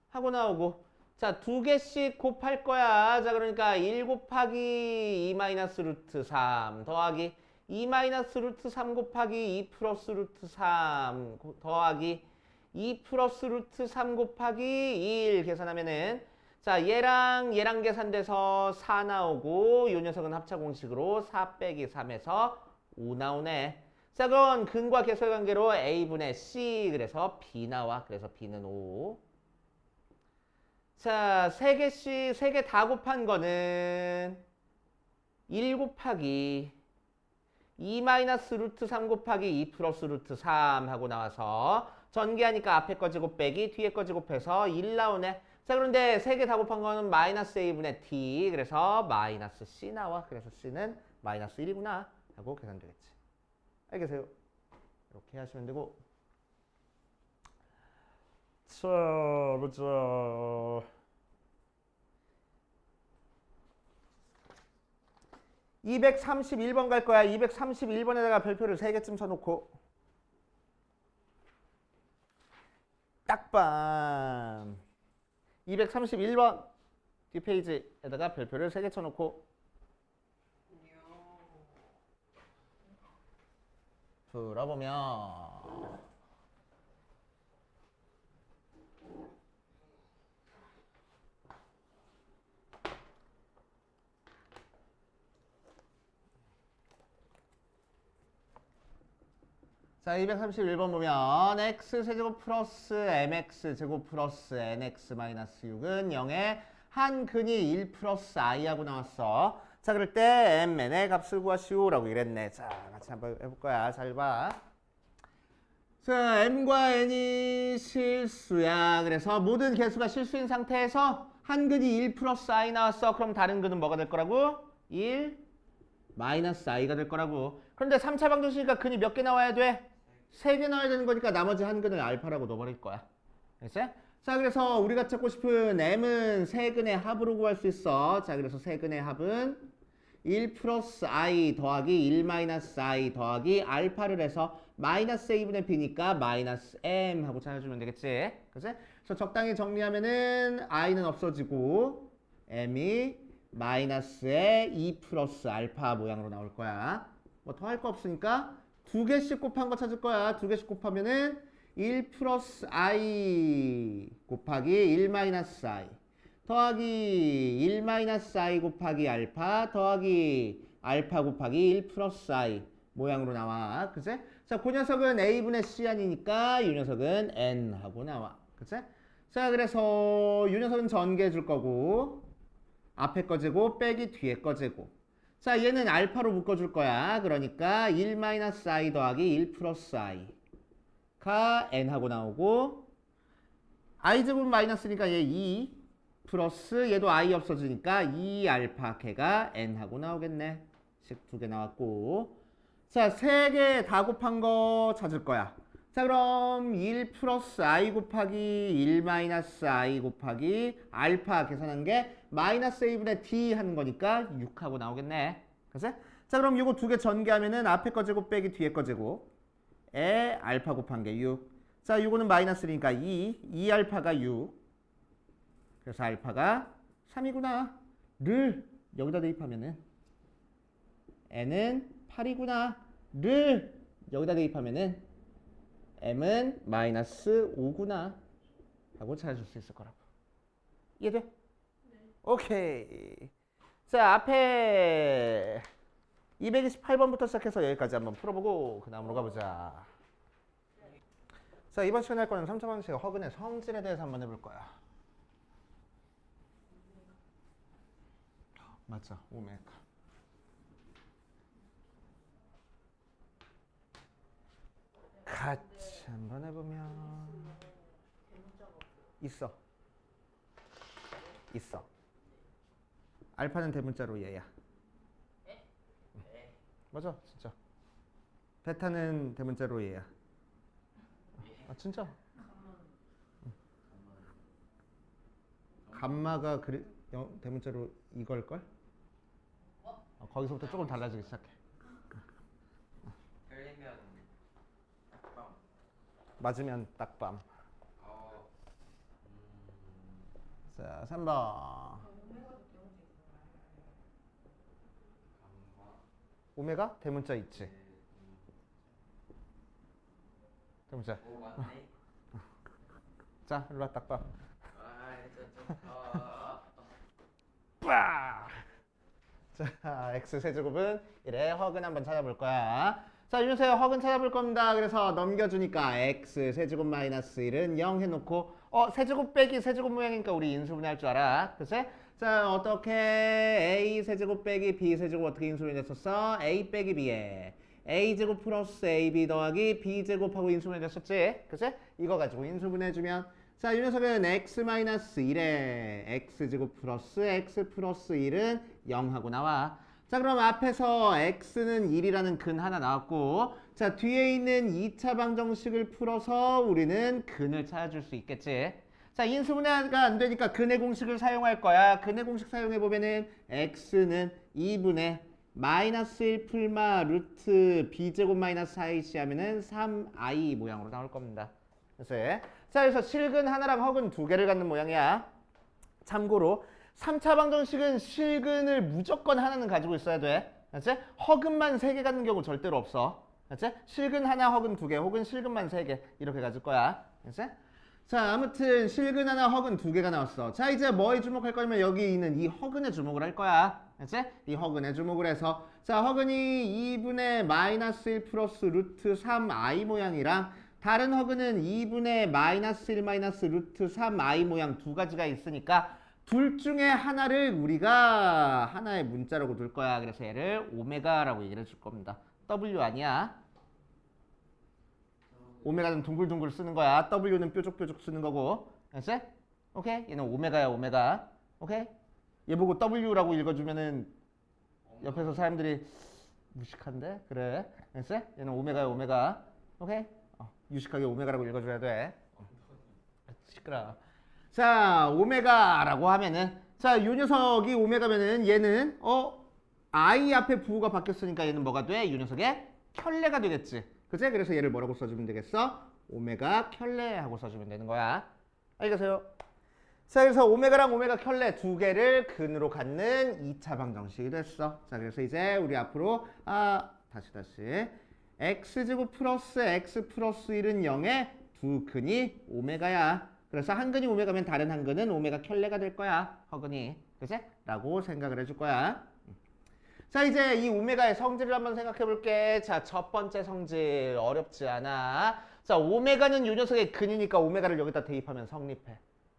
하고 나오고. 자, 두 개씩 곱할 거야. 자, 그러니까 1 곱하기 2 마이너스 루트 3 더하기 2 마이너스 루트 3 곱하기 2 플러스 루트 3 더하기 2 플러스 루트 3 곱하기 1 계산하면은 자, 얘랑 계산돼서 4 나오고 요 녀석은 합차 공식으로 4 빼기 3에서 5 나오네. 자, 그럼 근과 계수의 관계로 a분의 c 그래서 b 나와. 그래서 b는 5. 자, 세 개 다 곱한 거는 1 곱하기 2 마이너스 루트 3 곱하기 2 플러스 루트 3 하고 나와서 전개하니까 앞에 거 제곱 빼기 뒤에 거 제곱해서 1 나오네. 자, 그런데 세 개 다 곱한 거는 마이너스 a분의 t 그래서 마이너스 c 나와. 그래서 c는 마이너스 1이구나 하고 계산되겠지. 알겠어요? 이렇게 하시면 되고. 자, 보자. 231번 갈 거야. 231번에다가 별표를 3개쯤 쳐놓고 딱밤. 231번 뒷페이지에다가 별표를 3개 쳐놓고 풀어보면 자, 231번 보면 x세제곱 플러스 mx 제곱 플러스 nx 마이너스 6은 0에 한 근이 1 플러스 i하고 나왔어. 자, 그럴 때 m, n의 값을 구하시오 라고 이랬네. 자, 같이 한번 해볼 거야. 잘 봐. 자, m과 n이 실수야. 그래서 모든 개수가 실수인 상태에서 한 근이 1 플러스 i 나왔어. 그럼 다른 근은 뭐가 될 거라고? 1 마이너스 i가 될 거라고. 그런데 3차 방정식이니까 근이 몇 개 나와야 돼? 3개 나와야 되는 거니까 나머지 한 근을 알파라고 넣어버릴 거야. 알겠어요? 자, 그래서 우리가 찾고 싶은 m은 세 근의 합으로 구할 수 있어. 자, 그래서 세 근의 합은 1 플러스 i 더하기 1 마이너스 i 더하기 알파를 해서 마이너스 a분의 b니까 마이너스 m 하고 찾아주면 되겠지. 그치? 그래서 적당히 정리하면은 i는 없어지고 m이 마이너스의 2 플러스 알파 모양으로 나올 거야. 뭐 더 할 거 없으니까 두 개씩 곱한 거 찾을 거야. 두 개씩 곱하면은 1 플러스 i 곱하기 1 마이너스 i 더하기 1 마이너스 i 곱하기 알파 더하기 알파 곱하기 1 플러스 i 모양으로 나와. 그치? 자, 그 녀석은 a분의 c 아니니까 이 녀석은 n 하고 나와. 그치? 자, 그래서 이 녀석은 전개해 줄 거고 앞에 거 제곱 빼기 뒤에 거 제곱. 자, 얘는 알파로 묶어줄 거야. 그러니까 1 마이너스 i 더하기 1 플러스 i가 n 하고 나오고 i 제곱 마이너스니까 얘 2 플러스 얘도 i 없어지니까 2 알파 걔가 n 하고 나오겠네. 식 두 개 나왔고 자, 세 개 다 곱한 거 찾을 거야. 자, 그럼 1 플러스 i 곱하기 1 마이너스 i 곱하기 알파 계산한 게 마이너스 a분의 d 하는 거니까 6하고 나오겠네. 그치? 자, 그럼 이거 두 개 전개하면은 앞에 거 제곱 빼기 뒤에 거 제곱에 알파 곱한 게 6. 자, 이거는 마이너스니까 2 알파가 6. 그래서 알파가 3이구나. 를 여기다 대입하면은 n은 8이구나. 를 여기다 대입하면은 m은 마이너스 5구나 하고 찾아줄 수 있을 거라고. 이해돼? 네. 오케이. 자, 앞에 228번부터 시작해서 여기까지 한번 풀어보고 그 다음으로 가보자. 자, 이번 시간에 할 거는 3차 방식 허근의 성질에 대해서 한번 해볼 거야. 맞죠? 오메가. 같이 한번 해보면 있어. 알파는 대문자로 얘야. 맞아, 진짜. 베타는 대문자로 얘야. 아, 진짜? 감마가 대문자로 이걸걸? 거기서부터 조금 달라지기 시작해.
틀리면 딱밤.
맞으면 딱밤. 자, 3번. 오메가? 대문자 있지? 대문자.
오, 맞네.
자, 일로 와, 딱밤.
아,
빠! 자, x 세제곱은 1의 허근 한번 찾아볼 거야. 자, 윤서야 허근 찾아볼 겁니다. 그래서 넘겨주니까 x 세제곱 마이너스 1은 0 해놓고 세제곱 빼기 세제곱 모양이니까 우리 인수분해할 줄 알아. 그치? 자, 어떻게 a 세제곱 빼기 b 세제곱 어떻게 인수분해했었어? a 빼기 b에 a 제곱 플러스 ab 더하기 b 제곱하고 인수분해했었지? 그치? 이거 가지고 인수분해해주면 자, 이 녀석은 x 마이너스 1에 x 제곱 플러스 x 플러스 1은 0하고 나와. 자, 그럼 앞에서 x는 1이라는 근 하나 나왔고 자, 뒤에 있는 2차 방정식을 풀어서 우리는 근을 찾아줄 수 있겠지. 자, 인수분해가 안 되니까 근의 공식을 사용할 거야. 근의 공식 사용해보면은 x는 2분의 마이너스 1 풀마 루트 b제곱 마이너스 4ac 하면은 3i 모양으로 나올 겁니다. 자, 그래서 실근 하나랑 허근 두 개를 갖는 모양이야. 참고로 3차 방정식은 실근을 무조건 하나는 가지고 있어야 돼. 알았지? 허근만 3개 갖는 경우 절대로 없어. 알았지? 실근 하나, 허근 2개, 혹은 실근만 3개 이렇게 가질 거야. 알았지? 자, 아무튼 실근 하나, 허근 2개가 나왔어. 자, 이제 뭐에 주목할 거냐면 여기 있는 이 허근에 주목을 할 거야. 알았지? 이 허근에 주목을 해서 자, 허근이 2분의 마이너스 1 플러스 루트 3i 모양이랑 다른 허근은 2분의 마이너스 1 마이너스 루트 3i 모양 두 가지가 있으니까 둘 중에 하나를 우리가 하나의 문자라고 둘 거야. 그래서 얘를 오메가라고 얘기를 해줄 겁니다. W 아니야. 오메가는 둥글둥글 쓰는 거야. W는 뾰족뾰족 쓰는 거고. 알았지? 오케이? 얘는 오메가야, 오메가. 오케이? 얘 보고 W라고 읽어주면은 옆에서 사람들이 무식한데? 그래. 알았지? 얘는 오메가야, 오메가. 오케이? 유식하게 오메가라고 읽어줘야 돼. 시끄러. 자, 오메가라고 하면은 자, 요 녀석이 오메가면은 얘는 I 앞에 부호가 바뀌었으니까 얘는 뭐가 돼? 이 녀석의 켤레가 되겠지. 그치? 그래서 얘를 뭐라고 써주면 되겠어? 오메가 켤레 하고 써주면 되는 거야. 알겠어요? 자, 그래서 오메가랑 오메가 켤레 두 개를 근으로 갖는 2차 방정식이 됐어. 자, 그래서 이제 우리 앞으로 다시 x제곱 플러스 x 플러스 1은 0의 두 근이 오메가야. 그래서 한 근이 오메가면 다른 한 근은 오메가 켤레가 될 거야. 허근이. 그치? 라고 생각을 해줄 거야. 자, 이제 이 오메가의 성질을 한번 생각해 볼게. 자, 첫 번째 성질 어렵지 않아. 자, 오메가는 요 녀석의 근이니까 오메가를 여기다 대입하면 성립해.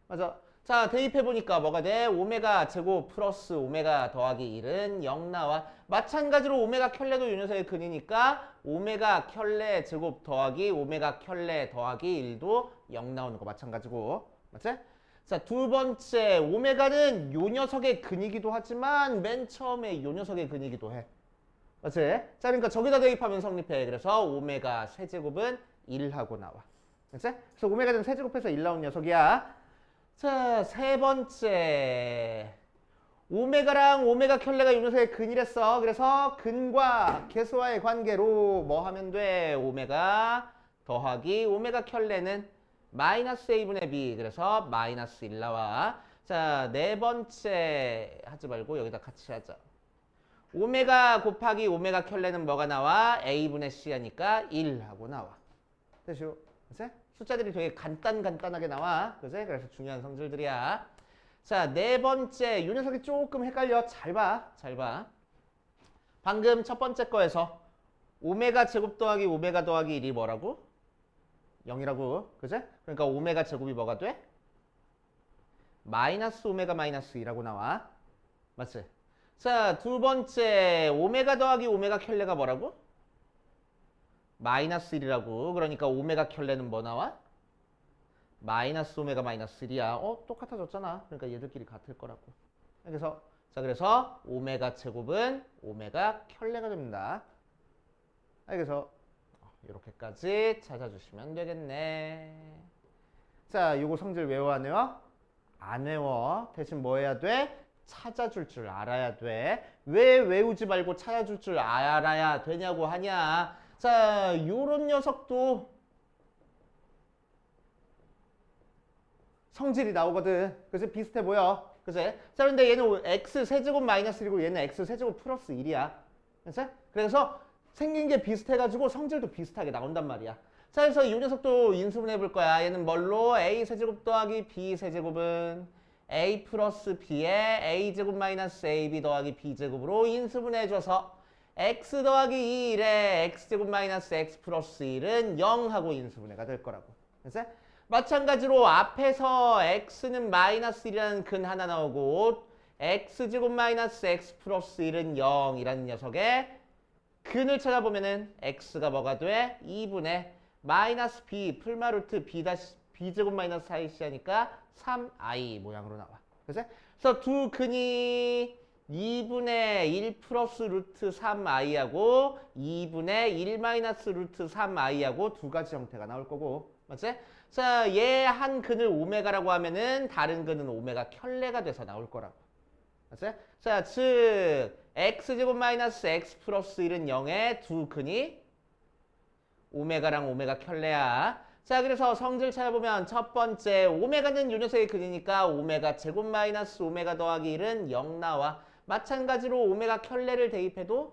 맞아. 자, 대입해 보니까 뭐가 돼? 오메가 제곱 플러스 오메가 더하기 1은 0 나와. 마찬가지로 오메가 켤레도 요 녀석의 근이니까 오메가 켤레 제곱 더하기 오메가 켤레 더하기 1도 0 나오는 거 마찬가지고. 맞지? 자, 두 번째 오메가는 요 녀석의 근이기도 하지만 맨 처음에 요 녀석의 근이기도 해. 맞지? 자, 그러니까 저기다 대입하면 성립해. 그래서 오메가 세제곱은 1하고 나와. 맞지? 그래서 오메가는 세제곱해서 1 나온 녀석이야. 자, 세 번째 오메가랑 오메가 켤레가 요 녀석의 근이랬어. 그래서 근과 계수와의 관계로 뭐 하면 돼? 오메가 더하기 오메가 켤레는 마이너스 a분의 b. 그래서 마이너스 1 나와. 자, 네 번째 하지 말고 여기다 같이 하자. 오메가 곱하기 오메가 켤레는 뭐가 나와? a분의 c 하니까 1 하고 나와. 됐죠? 그치? 숫자들이 되게 간단하게 나와. 그치? 그래서 중요한 성질들이야. 자, 네 번째 요 녀석이 조금 헷갈려. 잘 봐. 방금 첫 번째 거에서 오메가 제곱 더하기 오메가 더하기 1이 뭐라고? 0이라고. 그치? 그러니까 오메가 제곱이 뭐가 돼? 마이너스 오메가 마이너스 2라고 나와. 맞지? 자, 두 번째 오메가 더하기 오메가 켤레가 뭐라고? 마이너스 1이라고. 그러니까 오메가 켤레는 뭐 나와? 마이너스 오메가 마이너스 1이야. 똑같아졌잖아. 그러니까 얘들끼리 같을 거라고. 그래서 오메가 제곱은 오메가 켤레가 됩니다. 그래서 이렇게까지 찾아주시면 되겠네. 자, 요거 성질 외워 안 외워? 안 외워. 대신 뭐 해야 돼? 찾아줄 줄 알아야 돼. 왜 외우지 말고 찾아줄 줄 알아야 되냐고 하냐. 자, 요런 녀석도 성질이 나오거든. 그래서 비슷해 보여. 그치? 자, 그런데 얘는 x 세제곱 마이너스 1이고 얘는 x 세제곱 플러스 1이야. 그치? 그래서 생긴 게 비슷해가지고 성질도 비슷하게 나온단 말이야. 자, 그래서 이 녀석도 인수분 해볼 거야. 얘는 뭘로? a 세제곱 더하기 b 세제곱은 a 플러스 b에 a 제곱 마이너스 ab 더하기 b 제곱으로 인수분해줘서 x 더하기 2일에 x 제곱 마이너스 x 플러스 1은 0하고 인수분해가 될 거라고. 그치? 마찬가지로 앞에서 x는 마이너스 1이라는 근 하나 나오고 x 제곱 마이너스 x 플러스 1은 0이라는 녀석의 근을 찾아보면은 x가 뭐가 돼? 2분의 마이너스 b 풀마 루트 b 제곱 마이너스 4ac 하니까 3i 모양으로 나와. 그래서 두 근이 2분의 1 플러스 루트 3i하고 2분의 1 마이너스 루트 3i하고 두 가지 형태가 나올 거고. 맞지? 자, 얘 한 근을 오메가라고 하면은 다른 근은 오메가 켤레가 돼서 나올 거라고. 맞지? 자, 즉 x제곱 마이너스 x 플러스 1은 0의 두 근이 오메가랑 오메가 켤레야. 자, 그래서 성질 찾아보면 첫 번째 오메가는 요 녀석의 근이니까 오메가 제곱 마이너스 오메가 더하기 1은 0 나와. 마찬가지로 오메가 켤레를 대입해도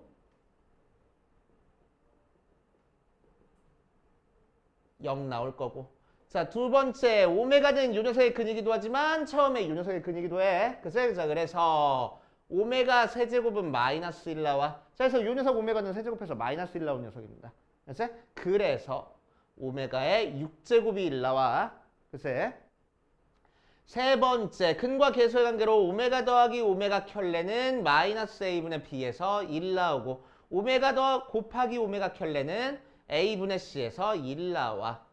0 나올 거고. 자, 두 번째 오메가는 요 녀석의 근이기도 하지만 처음에 요 녀석의 근이기도 해. 자, 그래서 오메가 세제곱은 마이너스 1 나와. 자, 그래서 요 녀석 오메가는 세제곱해서 마이너스 1 나온 녀석입니다. 그래서 오메가의 6제곱이 1 나와. 세 번째 근과 계수의 관계로 오메가 더하기 오메가 켤레는 마이너스 a분의 b에서 1 나오고 오메가 더 곱하기 오메가 켤레는 a분의 c에서 1 나와.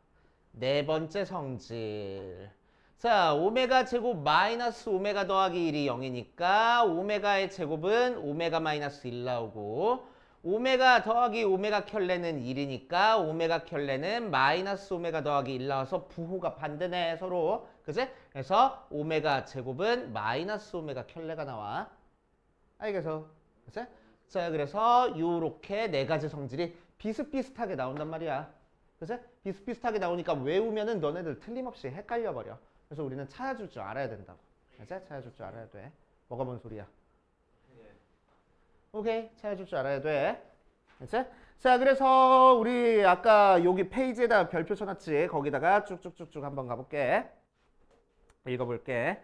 네 번째 성질. 자, 오메가 제곱 마이너스 오메가 더하기 1이 0이니까 오메가의 제곱은 오메가 마이너스 1 나오고 오메가 더하기 오메가 켤레는 1이니까 오메가 켤레는 마이너스 오메가 더하기 1 나와서 부호가 반대네 서로. 그치? 그래서 오메가 제곱은 마이너스 오메가 켤레가 나와. 알겠어? 그치? 자, 그래서 요렇게 네 가지 성질이 비슷비슷하게 나온단 말이야. 그치? 비슷비슷하게 나오니까 외우면은 너네들 틀림없이 헷갈려 버려. 그래서 우리는 찾아줄 줄 알아야 된다고. 그치? 찾아줄 줄 알아야 돼. 뭐가 뭔 소리야?
예.
오케이, 찾아줄 줄 알아야 돼. 그치? 자, 그래서 우리 아까 여기 페이지에다 별표 쳐놨지? 거기다가 쭉쭉쭉쭉 한번 가볼게. 읽어볼게.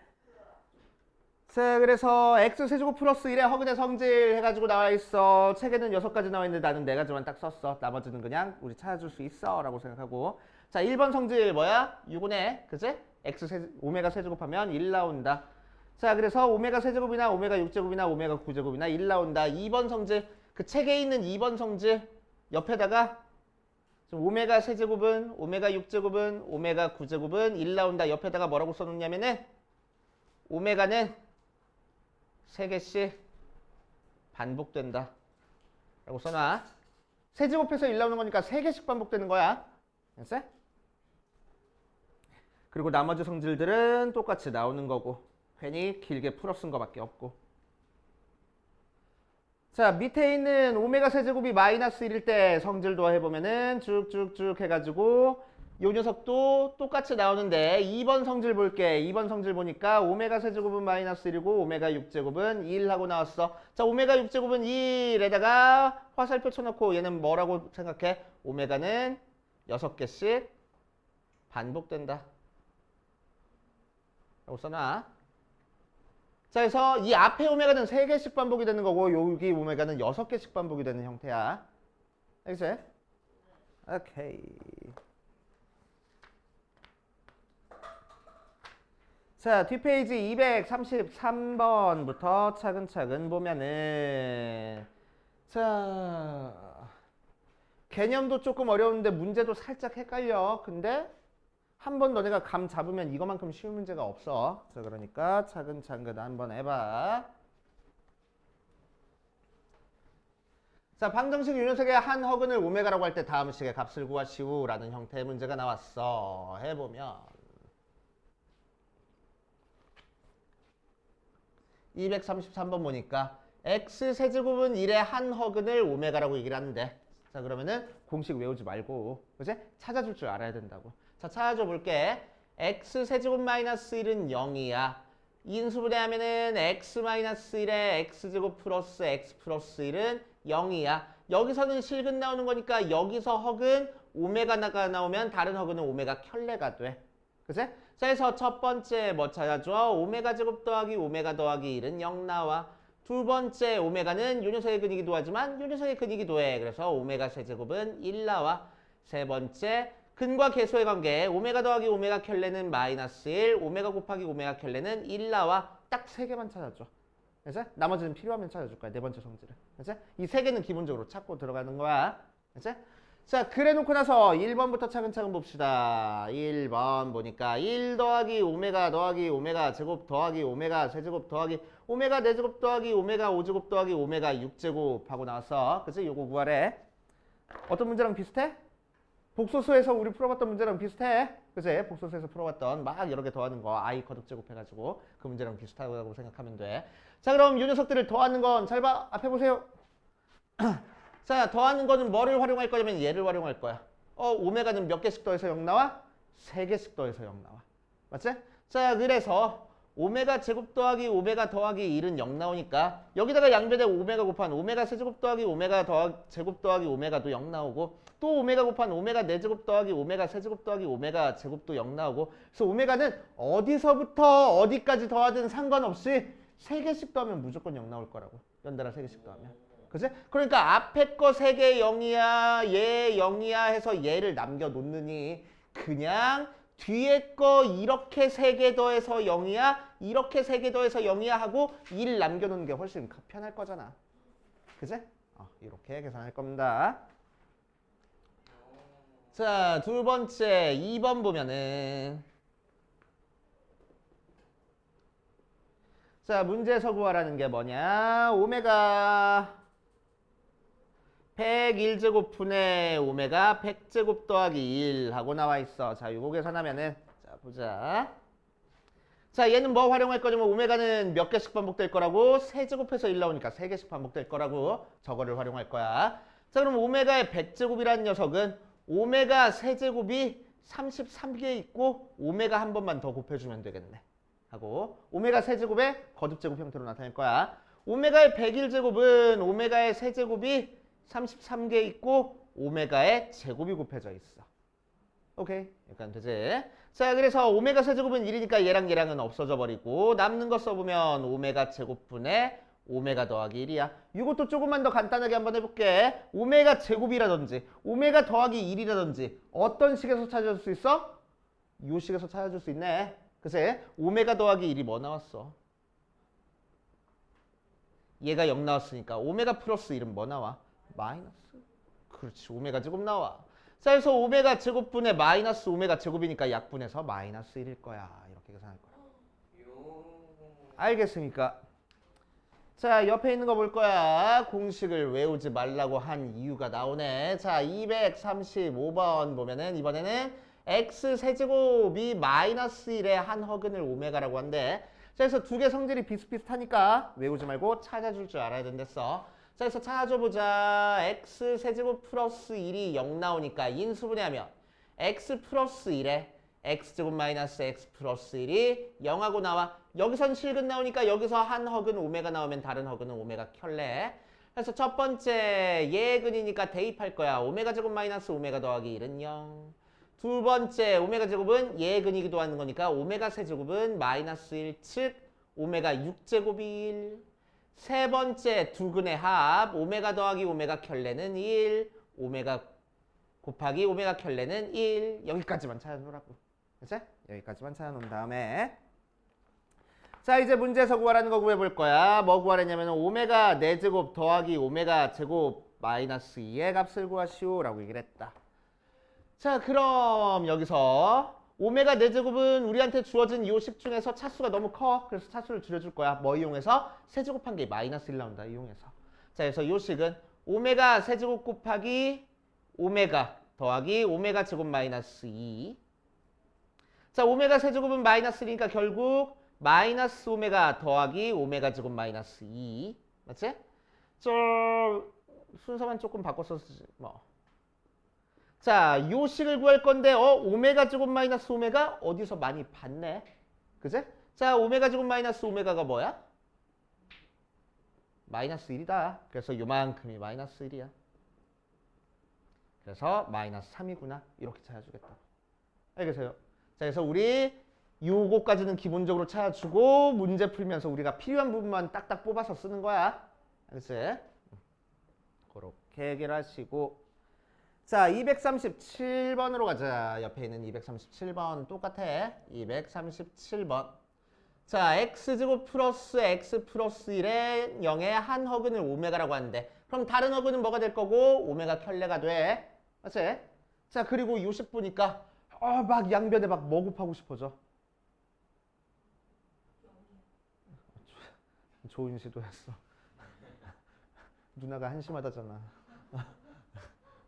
자, 그래서 x세제곱 플러스 1의 허근의 성질 해가지고 나와 있어. 책에는 6가지 나와 있는데 나는 4가지만 딱 썼어. 나머지는 그냥 우리 찾아줄 수 있어 라고 생각하고. 자, 1번 성질 뭐야? 6이네. 그치? 오메가 세제곱하면 1 나온다. 자, 그래서 오메가 세제곱이나 오메가 6제곱이나 오메가 9제곱이나 1 나온다. 2번 성질, 그 책에 있는 2번 성질 옆에다가 오메가 세제곱은 오메가 6제곱은 오메가 9제곱은 1 나온다. 옆에다가 뭐라고 써놓냐면은 오메가는 3개씩 반복된다 라고 써놔. 세제곱해서 1 나오는 거니까 3개씩 반복되는 거야. 알았어? 그리고 나머지 성질들은 똑같이 나오는 거고 괜히 길게 풀어 쓴 거밖에 없고. 자, 밑에 있는 오메가 세제곱이 마이너스 1일 때 성질 더해보면은 쭉쭉쭉 해가지고 요 녀석도 똑같이 나오는데 2번 성질 볼게. 2번 성질 보니까 오메가 세제곱은 마이너스 1이고 오메가 6제곱은 1 하고 나왔어. 자, 오메가 6제곱은 1에다가 화살표 쳐놓고 얘는 뭐라고 생각해? 오메가는 6개씩 반복된다 라고 써놔. 자, 그래서 이 앞에 오메가는 3개씩 반복이 되는 거고 여기 오메가는 6개씩 반복이 되는 형태야. 알겠지? 오케이. 자, 뒷페이지 233번부터 차근차근 보면은 자, 개념도 조금 어려운데 문제도 살짝 헷갈려. 근데 한번 너네가 감 잡으면 이거만큼 쉬운 문제가 없어. 자, 그러니까 차근차근 한번 해봐. 자, 방정식 유연석의 한 허근을 오메가라고 할 때 다음 식의 값을 구하시오 라는 형태의 문제가 나왔어. 해보면 233번 보니까 x세제곱은 1의 한 허근을 오메가라고 얘기를 하는데, 자, 그러면은 공식 외우지 말고 그치? 찾아줄 줄 알아야 된다고. 자, 찾아줘 볼게. x세제곱 마이너스 1은 0이야. 인수분해하면은 x 마이너스 1의 x제곱 플러스 x 플러스 1은 0이야. 여기서는 실근 나오는 거니까 여기서 허근 오메가가 나오면 다른 허근은 오메가 켤레가 돼. 그치? 자, 그래서 첫 번째 뭐 찾아줘? 오메가 제곱 더하기 오메가 더하기 1은 0 나와. 두 번째 오메가는 요 녀석의 근이기도 하지만 요 녀석의 근이기도 해. 그래서 오메가 세제곱은 1 나와. 세 번째 근과 계수의 관계 오메가 더하기 오메가 켤레는 마이너스 1, 오메가 곱하기 오메가 켤레는 1 나와. 딱 3개만 찾아줘. 그래서 나머지는 필요하면 찾아줄 거야. 네 번째 성질은. 그래서 이 3개는 기본적으로 찾고 들어가는 거야. 그래서 자, 그래 놓고 나서 1번부터 차근차근 봅시다. 1번 보니까 1 더하기 오메가 더하기 오메가 제곱 더하기 오메가 세제곱 더하기 오메가 4제곱 더하기 오메가 5제곱 더하기 오메가 6제곱 하고 나왔어. 그치? 요거 구하래. 어떤 문제랑 비슷해? 복소수에서 우리 풀어봤던 문제랑 비슷해. 그치? 복소수에서 풀어봤던 막 여러 개 더하는 거 i 거듭 제곱 해가지고 그 문제랑 비슷하다고 생각하면 돼. 자, 그럼 요 녀석들을 더하는 건 잘 봐. 앞에 보세요. 자, 더하는 거는 뭐를 활용할 거냐면 얘를 활용할 거야. 오메가는 몇 개씩 더해서 0 나와? 3개씩 더해서 0 나와. 맞지? 자, 그래서 오메가 제곱 더하기 오메가 더하기 1은 0 나오니까 여기다가 양변에 오메가 곱한 오메가 세제곱 더하기 오메가 제곱 더하기 오메가도 0 나오고 또 오메가 곱한 오메가 4제곱 더하기 오메가 세제곱 더하기 오메가 제곱도 0 나오고 그래서 오메가는 어디서부터 어디까지 더하든 상관없이 3개씩 더하면 무조건 0 나올 거라고. 연달아 3개씩 더하면. 그치? 그러니까 앞에 거 3개 0이야, 얘 0이야 해서 얘를 남겨놓느니 그냥 뒤에 거 이렇게 3개 더해서 0이야, 이렇게 3개 더해서 0이야 하고 1 남겨놓는 게 훨씬 편할 거잖아. 그치? 이렇게 계산할 겁니다. 자, 두 번째 2번 보면은 자, 문제에서 구하라는 게 뭐냐? 오메가 101제곱분의 오메가 100제곱 더하기 1 하고 나와 있어. 자, 요거 계산하면은 자, 보자. 자, 얘는 뭐 활용할 거냐면 오메가는 몇 개씩 반복될 거라고? 세제곱해서 1 나오니까 3개씩 반복될 거라고 저거를 활용할 거야. 자, 그럼 오메가의 100제곱이라는 녀석은 오메가 세제곱이 33개 있고 오메가 한 번만 더 곱해주면 되겠네. 하고 오메가 세제곱의 거듭제곱 형태로 나타낼 거야. 오메가의 101제곱은 오메가의 세제곱이 33개 있고 오메가의 제곱이 곱해져 있어. 오케이, 약간 되지? 자, 그래서 오메가 세제곱은 1이니까 얘랑 얘랑은 없어져 버리고 남는 거 써보면 오메가 제곱분의 오메가 더하기 1이야. 이것도 조금만 더 간단하게 한번 해볼게. 오메가 제곱이라든지 오메가 더하기 1이라든지 어떤 식에서 찾아줄 수 있어? 요 식에서 찾아줄 수 있네. 그치? 오메가 더하기 1이 뭐 나왔어? 얘가 0 나왔으니까 오메가 플러스 1은 뭐 나와? 마이너스. 그렇지, 오메가 제곱 나와. 자, 그래서 오메가 제곱분의 마이너스 오메가 제곱이니까 약분해서 마이너스 1일 거야. 이렇게 계산할 거야. 알겠습니까? 자, 옆에 있는 거 볼 거야. 공식을 외우지 말라고 한 이유가 나오네. 자, 235번 보면은 이번에는 x 세제곱이 마이너스 1의 한 허근을 오메가라고 한대. 자, 그래서 두 개 성질이 비슷비슷하니까 외우지 말고 찾아줄 줄 알아야 된댔어. 자, 그래서 찾아줘보자. x 세제곱 플러스 1이 0 나오니까 인수분해하면 x 플러스 1에 x제곱 마이너스 x 플러스 1이 0하고 나와. 여기선 실근 나오니까 여기서 한 허근 오메가 나오면 다른 허근은 오메가 켤래. 그래서 첫 번째 얘 근이니까 대입할 거야. 오메가 제곱 마이너스 오메가 더하기 1은 0. 두 번째 오메가 제곱은 얘 근이기도 하는 거니까 오메가 세제곱은 마이너스 1 즉 오메가 6제곱이 1. 세 번째 두 근의 합 오메가 더하기 오메가 켤레는 1. 오메가 곱하기 오메가 켤레는 1. 여기까지만 찾아놓으라고. 그치? 여기까지만 찾아놓은 다음에 자, 이제 문제에서 구하라는 거 구해볼 거야. 뭐 구하랬냐면 오메가 4제곱 더하기 오메가 제곱 마이너스 2의 값을 구하시오 라고 얘기를 했다. 자, 그럼 여기서 오메가 4제곱은 우리한테 주어진 이 식 중에서 차수가 너무 커. 그래서 차수를 줄여줄 거야. 뭐 이용해서? 세제곱한 게 마이너스 1 나온다. 이용해서. 자, 그래서 이 식은 오메가 세제곱 곱하기 오메가 더하기 오메가 제곱 마이너스 2. 자, 오메가 세제곱은 마이너스 1이니까 결국 마이너스 오메가 더하기 오메가 제곱 마이너스 2. 맞지? 저 순서만 조금 바꿔서 쓰지 뭐. 자, 요 식을 구할 건데 오메가 제곱 마이너스 오메가 어디서 많이 봤네. 그지? 자, 오메가 제곱 마이너스 오메가가 뭐야? 마이너스 1이다. 그래서 요만큼이 마이너스 1이야. 그래서 마이너스 3이구나. 이렇게 찾아주겠다. 알겠어요? 자, 그래서 우리 요거까지는 기본적으로 찾아주고 문제 풀면서 우리가 필요한 부분만 딱딱 뽑아서 쓰는 거야. 알겠지? 그렇게 해결하시고 자, 237번으로 가자. 옆에 있는 237번 똑같아. 237번. 자, x제곱 플러스 x 플러스 1의 0의 한 허근을 오메가라고 하는데 그럼 다른 허근은 뭐가 될 거고? 오메가 켤레가 돼. 맞지? 자, 그리고 요식 보니까 막 양변에 막 뭐 곱하고 싶어져. 좋은 시도였어. 누나가 한심하다잖아.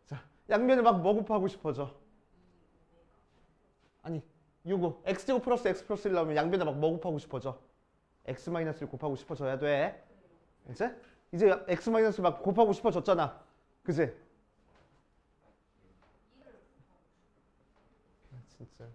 자, 양면에 막 뭐 곱하고 싶어져. 아니, 요거 x제곱 플러스 x 플러스 1 나오면 양변에 막 뭐 곱하고 싶어져. x 마이너스 1 곱하고 싶어져야 돼. 이제 x 마이너스 막 곱하고 싶어졌잖아. 그지? 진짜.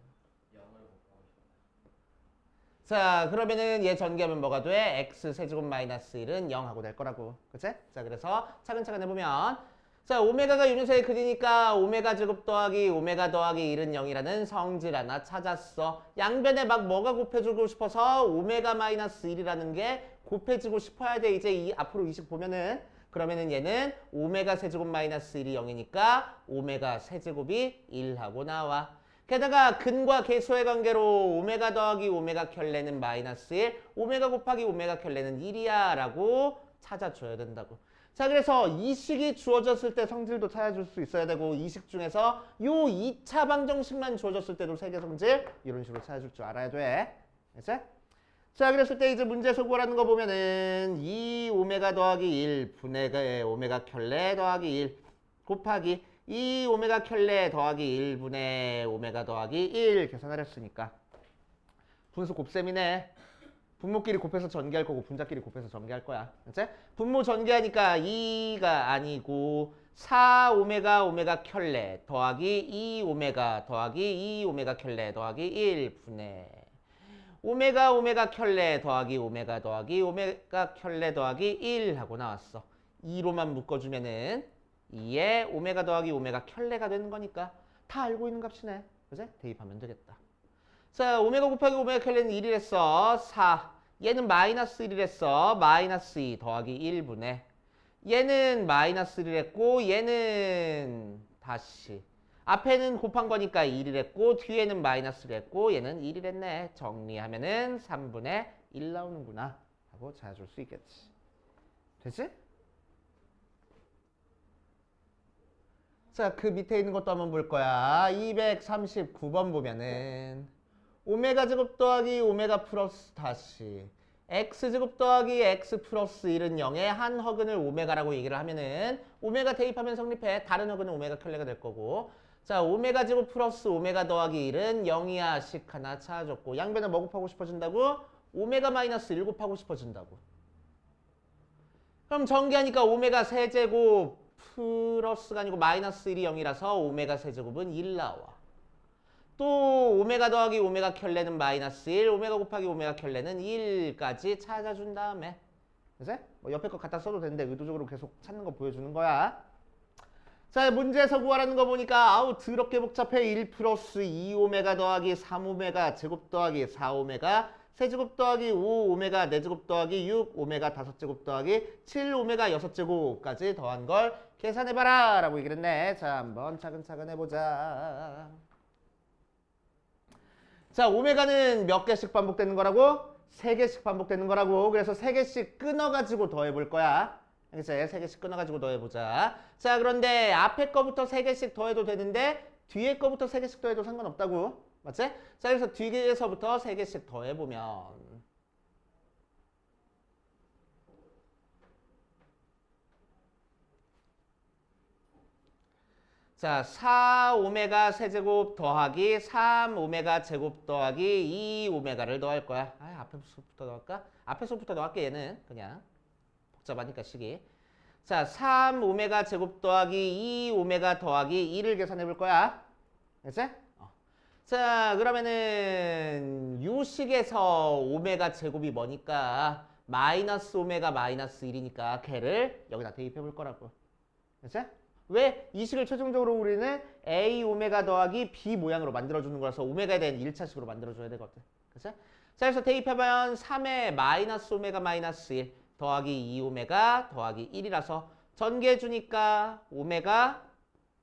자, 그러면은 얘 전개하면 뭐가 돼? x 세제곱 마이너스 1은 0 하고 될 거라고. 그치? 자, 그래서 차근차근 해보면 자, 오메가가 유니세의 근이니까 오메가 제곱 더하기 오메가 더하기 1은 0이라는 성질 하나 찾았어. 양변에 막 뭐가 곱해주고 싶어서 오메가 마이너스 1이라는 게 곱해지고 싶어야 돼. 이제 앞으로 이 식 보면은 그러면은 얘는 오메가 세제곱 마이너스 1이 0이니까 오메가 세제곱이 1 하고 나와. 게다가 근과 계수의 관계로 오메가 더하기 오메가 켤레는 마이너스 1, 오메가 곱하기 오메가 켤레는 1이야 라고 찾아줘야 된다고. 자, 그래서 이 식이 주어졌을 때 성질도 찾아줄 수 있어야 되고 이 식 중에서 요 2차 방정식만 주어졌을 때도 세개 성질 이런 식으로 찾아줄 줄 알아야 돼. 알겠지? 자, 그랬을 때 이제 문제에서 구하라는 거 보면은 2 오메가 더하기 1 분의 오메가 켤레 더하기 1 곱하기 2 오메가 켤레 더하기 1분의 오메가 더하기 1 계산하렸으니까 분수 곱셈이네. 분모끼리 곱해서 전개할 거고 분자끼리 곱해서 전개할 거야. 그치? 분모 전개하니까 2가 아니고 4오메가 오메가 켤레 더하기 2오메가 더하기 2오메가 켤레 더하기 1분의 오메가 오메가 켤레 더하기 오메가 더하기 오메가 켤레 더하기 1 하고 나왔어. 2로만 묶어주면은 2에 오메가 더하기 오메가 켤레가 되는 거니까 다 알고 있는 값이네. 그치? 대입하면 되겠다. 자, 오메가 곱하기 오메가 켤레는 1이랬어. 4. 얘는 마이너스 1이랬어. 마이너스 2 더하기 1분의 얘는 마이너스 1이랬고 얘는 다시 앞에는 곱한 거니까 1이랬고 뒤에는 마이너스 1이랬고 얘는 1이랬네. 정리하면은 3분의 1 나오는구나 하고 찾아줄 수 있겠지. 되지? 자, 그 밑에 있는 것도 한번 볼 거야. 239번 보면은 오메가 제곱 더하기 오메가 플러스 다시 x 제곱 더하기 x 플러스 1은 0의 한 허근을 오메가라고 얘기를 하면은 오메가 대입하면 성립해. 다른 허근은 오메가 켤레가 될 거고. 자, 오메가 제곱 플러스 오메가 더하기 1은 0이야 식 하나 찾아줬고 양변을 뭐 곱하고 싶어진다고? 오메가 마이너스 1 곱하고 싶어진다고. 그럼 전개하니까 오메가 세제곱 플러스가 아니고 마이너스 1이 0이라서 오메가 세제곱은 1 나와. 또 오메가 더하기 오메가 켤레는 마이너스 1, 오메가 곱하기 오메가 켤레는 1까지 찾아준 다음에 그치? 뭐 옆에 거 갖다 써도 되는데 의도적으로 계속 찾는 거 보여주는 거야. 자, 문제에서 구하라는 거 보니까 아우 더럽게 복잡해. 1 플러스 2오메가 더하기 3오메가 제곱 더하기 4오메가 세제곱 더하기 5오메가 4제곱 더하기 6오메가 5제곱 더하기 7오메가 6제곱까지 더한 걸 계산해봐라 라고 얘기를 했네. 자, 한번 차근차근 해보자. 자, 오메가는 몇 개씩 반복되는 거라고? 3개씩 반복되는 거라고. 그래서 3개씩 끊어가지고 더해볼 거야. 알겠지? 3개씩 끊어가지고 더해보자. 자, 그런데 앞에 거부터 3개씩 더해도 되는데 뒤에 거부터 3개씩 더해도 상관없다고. 맞지? 자, 그래서 뒤에서부터 3개씩 더해보면 자, 4오메가 세제곱 더하기 3오메가 제곱 더하기 2오메가를 더할 거야. 앞에서부터 넣을까? 앞에서부터 넣을게 얘는. 그냥 복잡하니까 식이. 자, 3오메가 제곱 더하기 2오메가 더하기 2를 계산해 볼 거야. 알겠지? 자, 그러면은 요 식에서 오메가 제곱이 뭐니까 마이너스 오메가 마이너스 1이니까 걔를 여기다 대입해 볼 거라고. 알겠지? 왜? 이 식을 최종적으로 우리는 A 오메가 더하기 B 모양으로 만들어주는 거라서 오메가에 대한 1차식으로 만들어줘야 되거든. 그치? 자, 그래서 대입해보면 3에 마이너스 오메가 마이너스 1 더하기 2오메가 더하기 1이라서 전개해주니까 오메가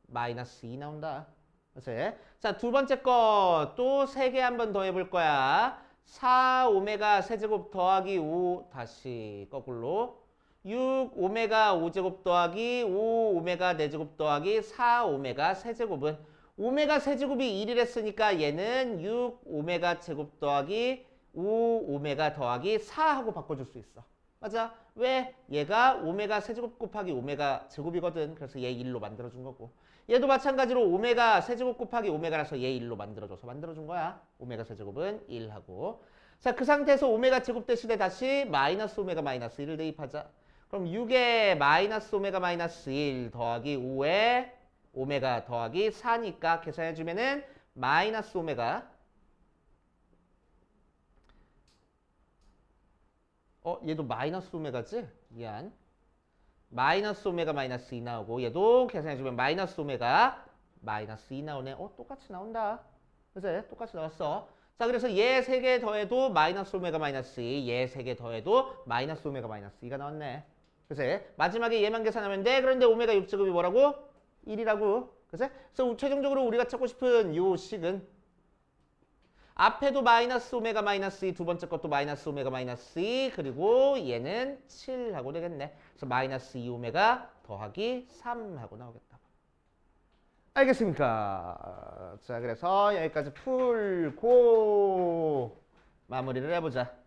마이너스 2 나온다. 그치? 자, 두 번째 거 또 3개 한번 더 해볼 거야. 4오메가 세제곱 더하기 5 다시 거꾸로 6오메가 5제곱 더하기 5오메가 4제곱 더하기 4오메가 세제곱은 오메가 세제곱이 1이랬으니까 얘는 6오메가 제곱 더하기 5오메가 더하기 4하고 바꿔줄 수 있어. 맞아? 왜? 얘가 오메가 세제곱 곱하기 오메가 제곱이거든. 그래서 얘 1로 만들어준 거고. 얘도 마찬가지로 오메가 세제곱 곱하기 오메가라서 얘 1로 만들어준 거야. 오메가 세제곱은 1하고. 자, 그 상태에서 오메가 제곱 대신에 다시 마이너스 오메가 마이너스 1을 대입하자. 그럼 6에 마이너스 오메가 마이너스 1 더하기 5에 오메가 더하기 4니까 계산해주면은 마이너스 오메가 얘도 마이너스 오메가지? 미안. 마이너스 오메가 마이너스 2 나오고 얘도 계산해주면 마이너스 오메가 마이너스 2 나오네. 똑같이 나온다. 그치? 똑같이 나왔어. 자, 그래서 얘 3개 더해도 마이너스 오메가 마이너스 2, 얘 3개 더해도 마이너스 오메가 마이너스 2가 나왔네. 그치? 마지막에 얘만 계산하면 돼. 그런데 오메가 6제곱이 뭐라고? 1이라고. 그치? 그래서 최종적으로 우리가 찾고 싶은 요 식은 앞에도 마이너스 오메가 마이너스 2, 두 번째 것도 마이너스 오메가 마이너스 2, 그리고 얘는 7하고 되겠네. 그래서 마이너스 2오메가 더하기 3하고 나오겠다. 알겠습니까? 자, 그래서 여기까지 풀고 마무리를 해보자.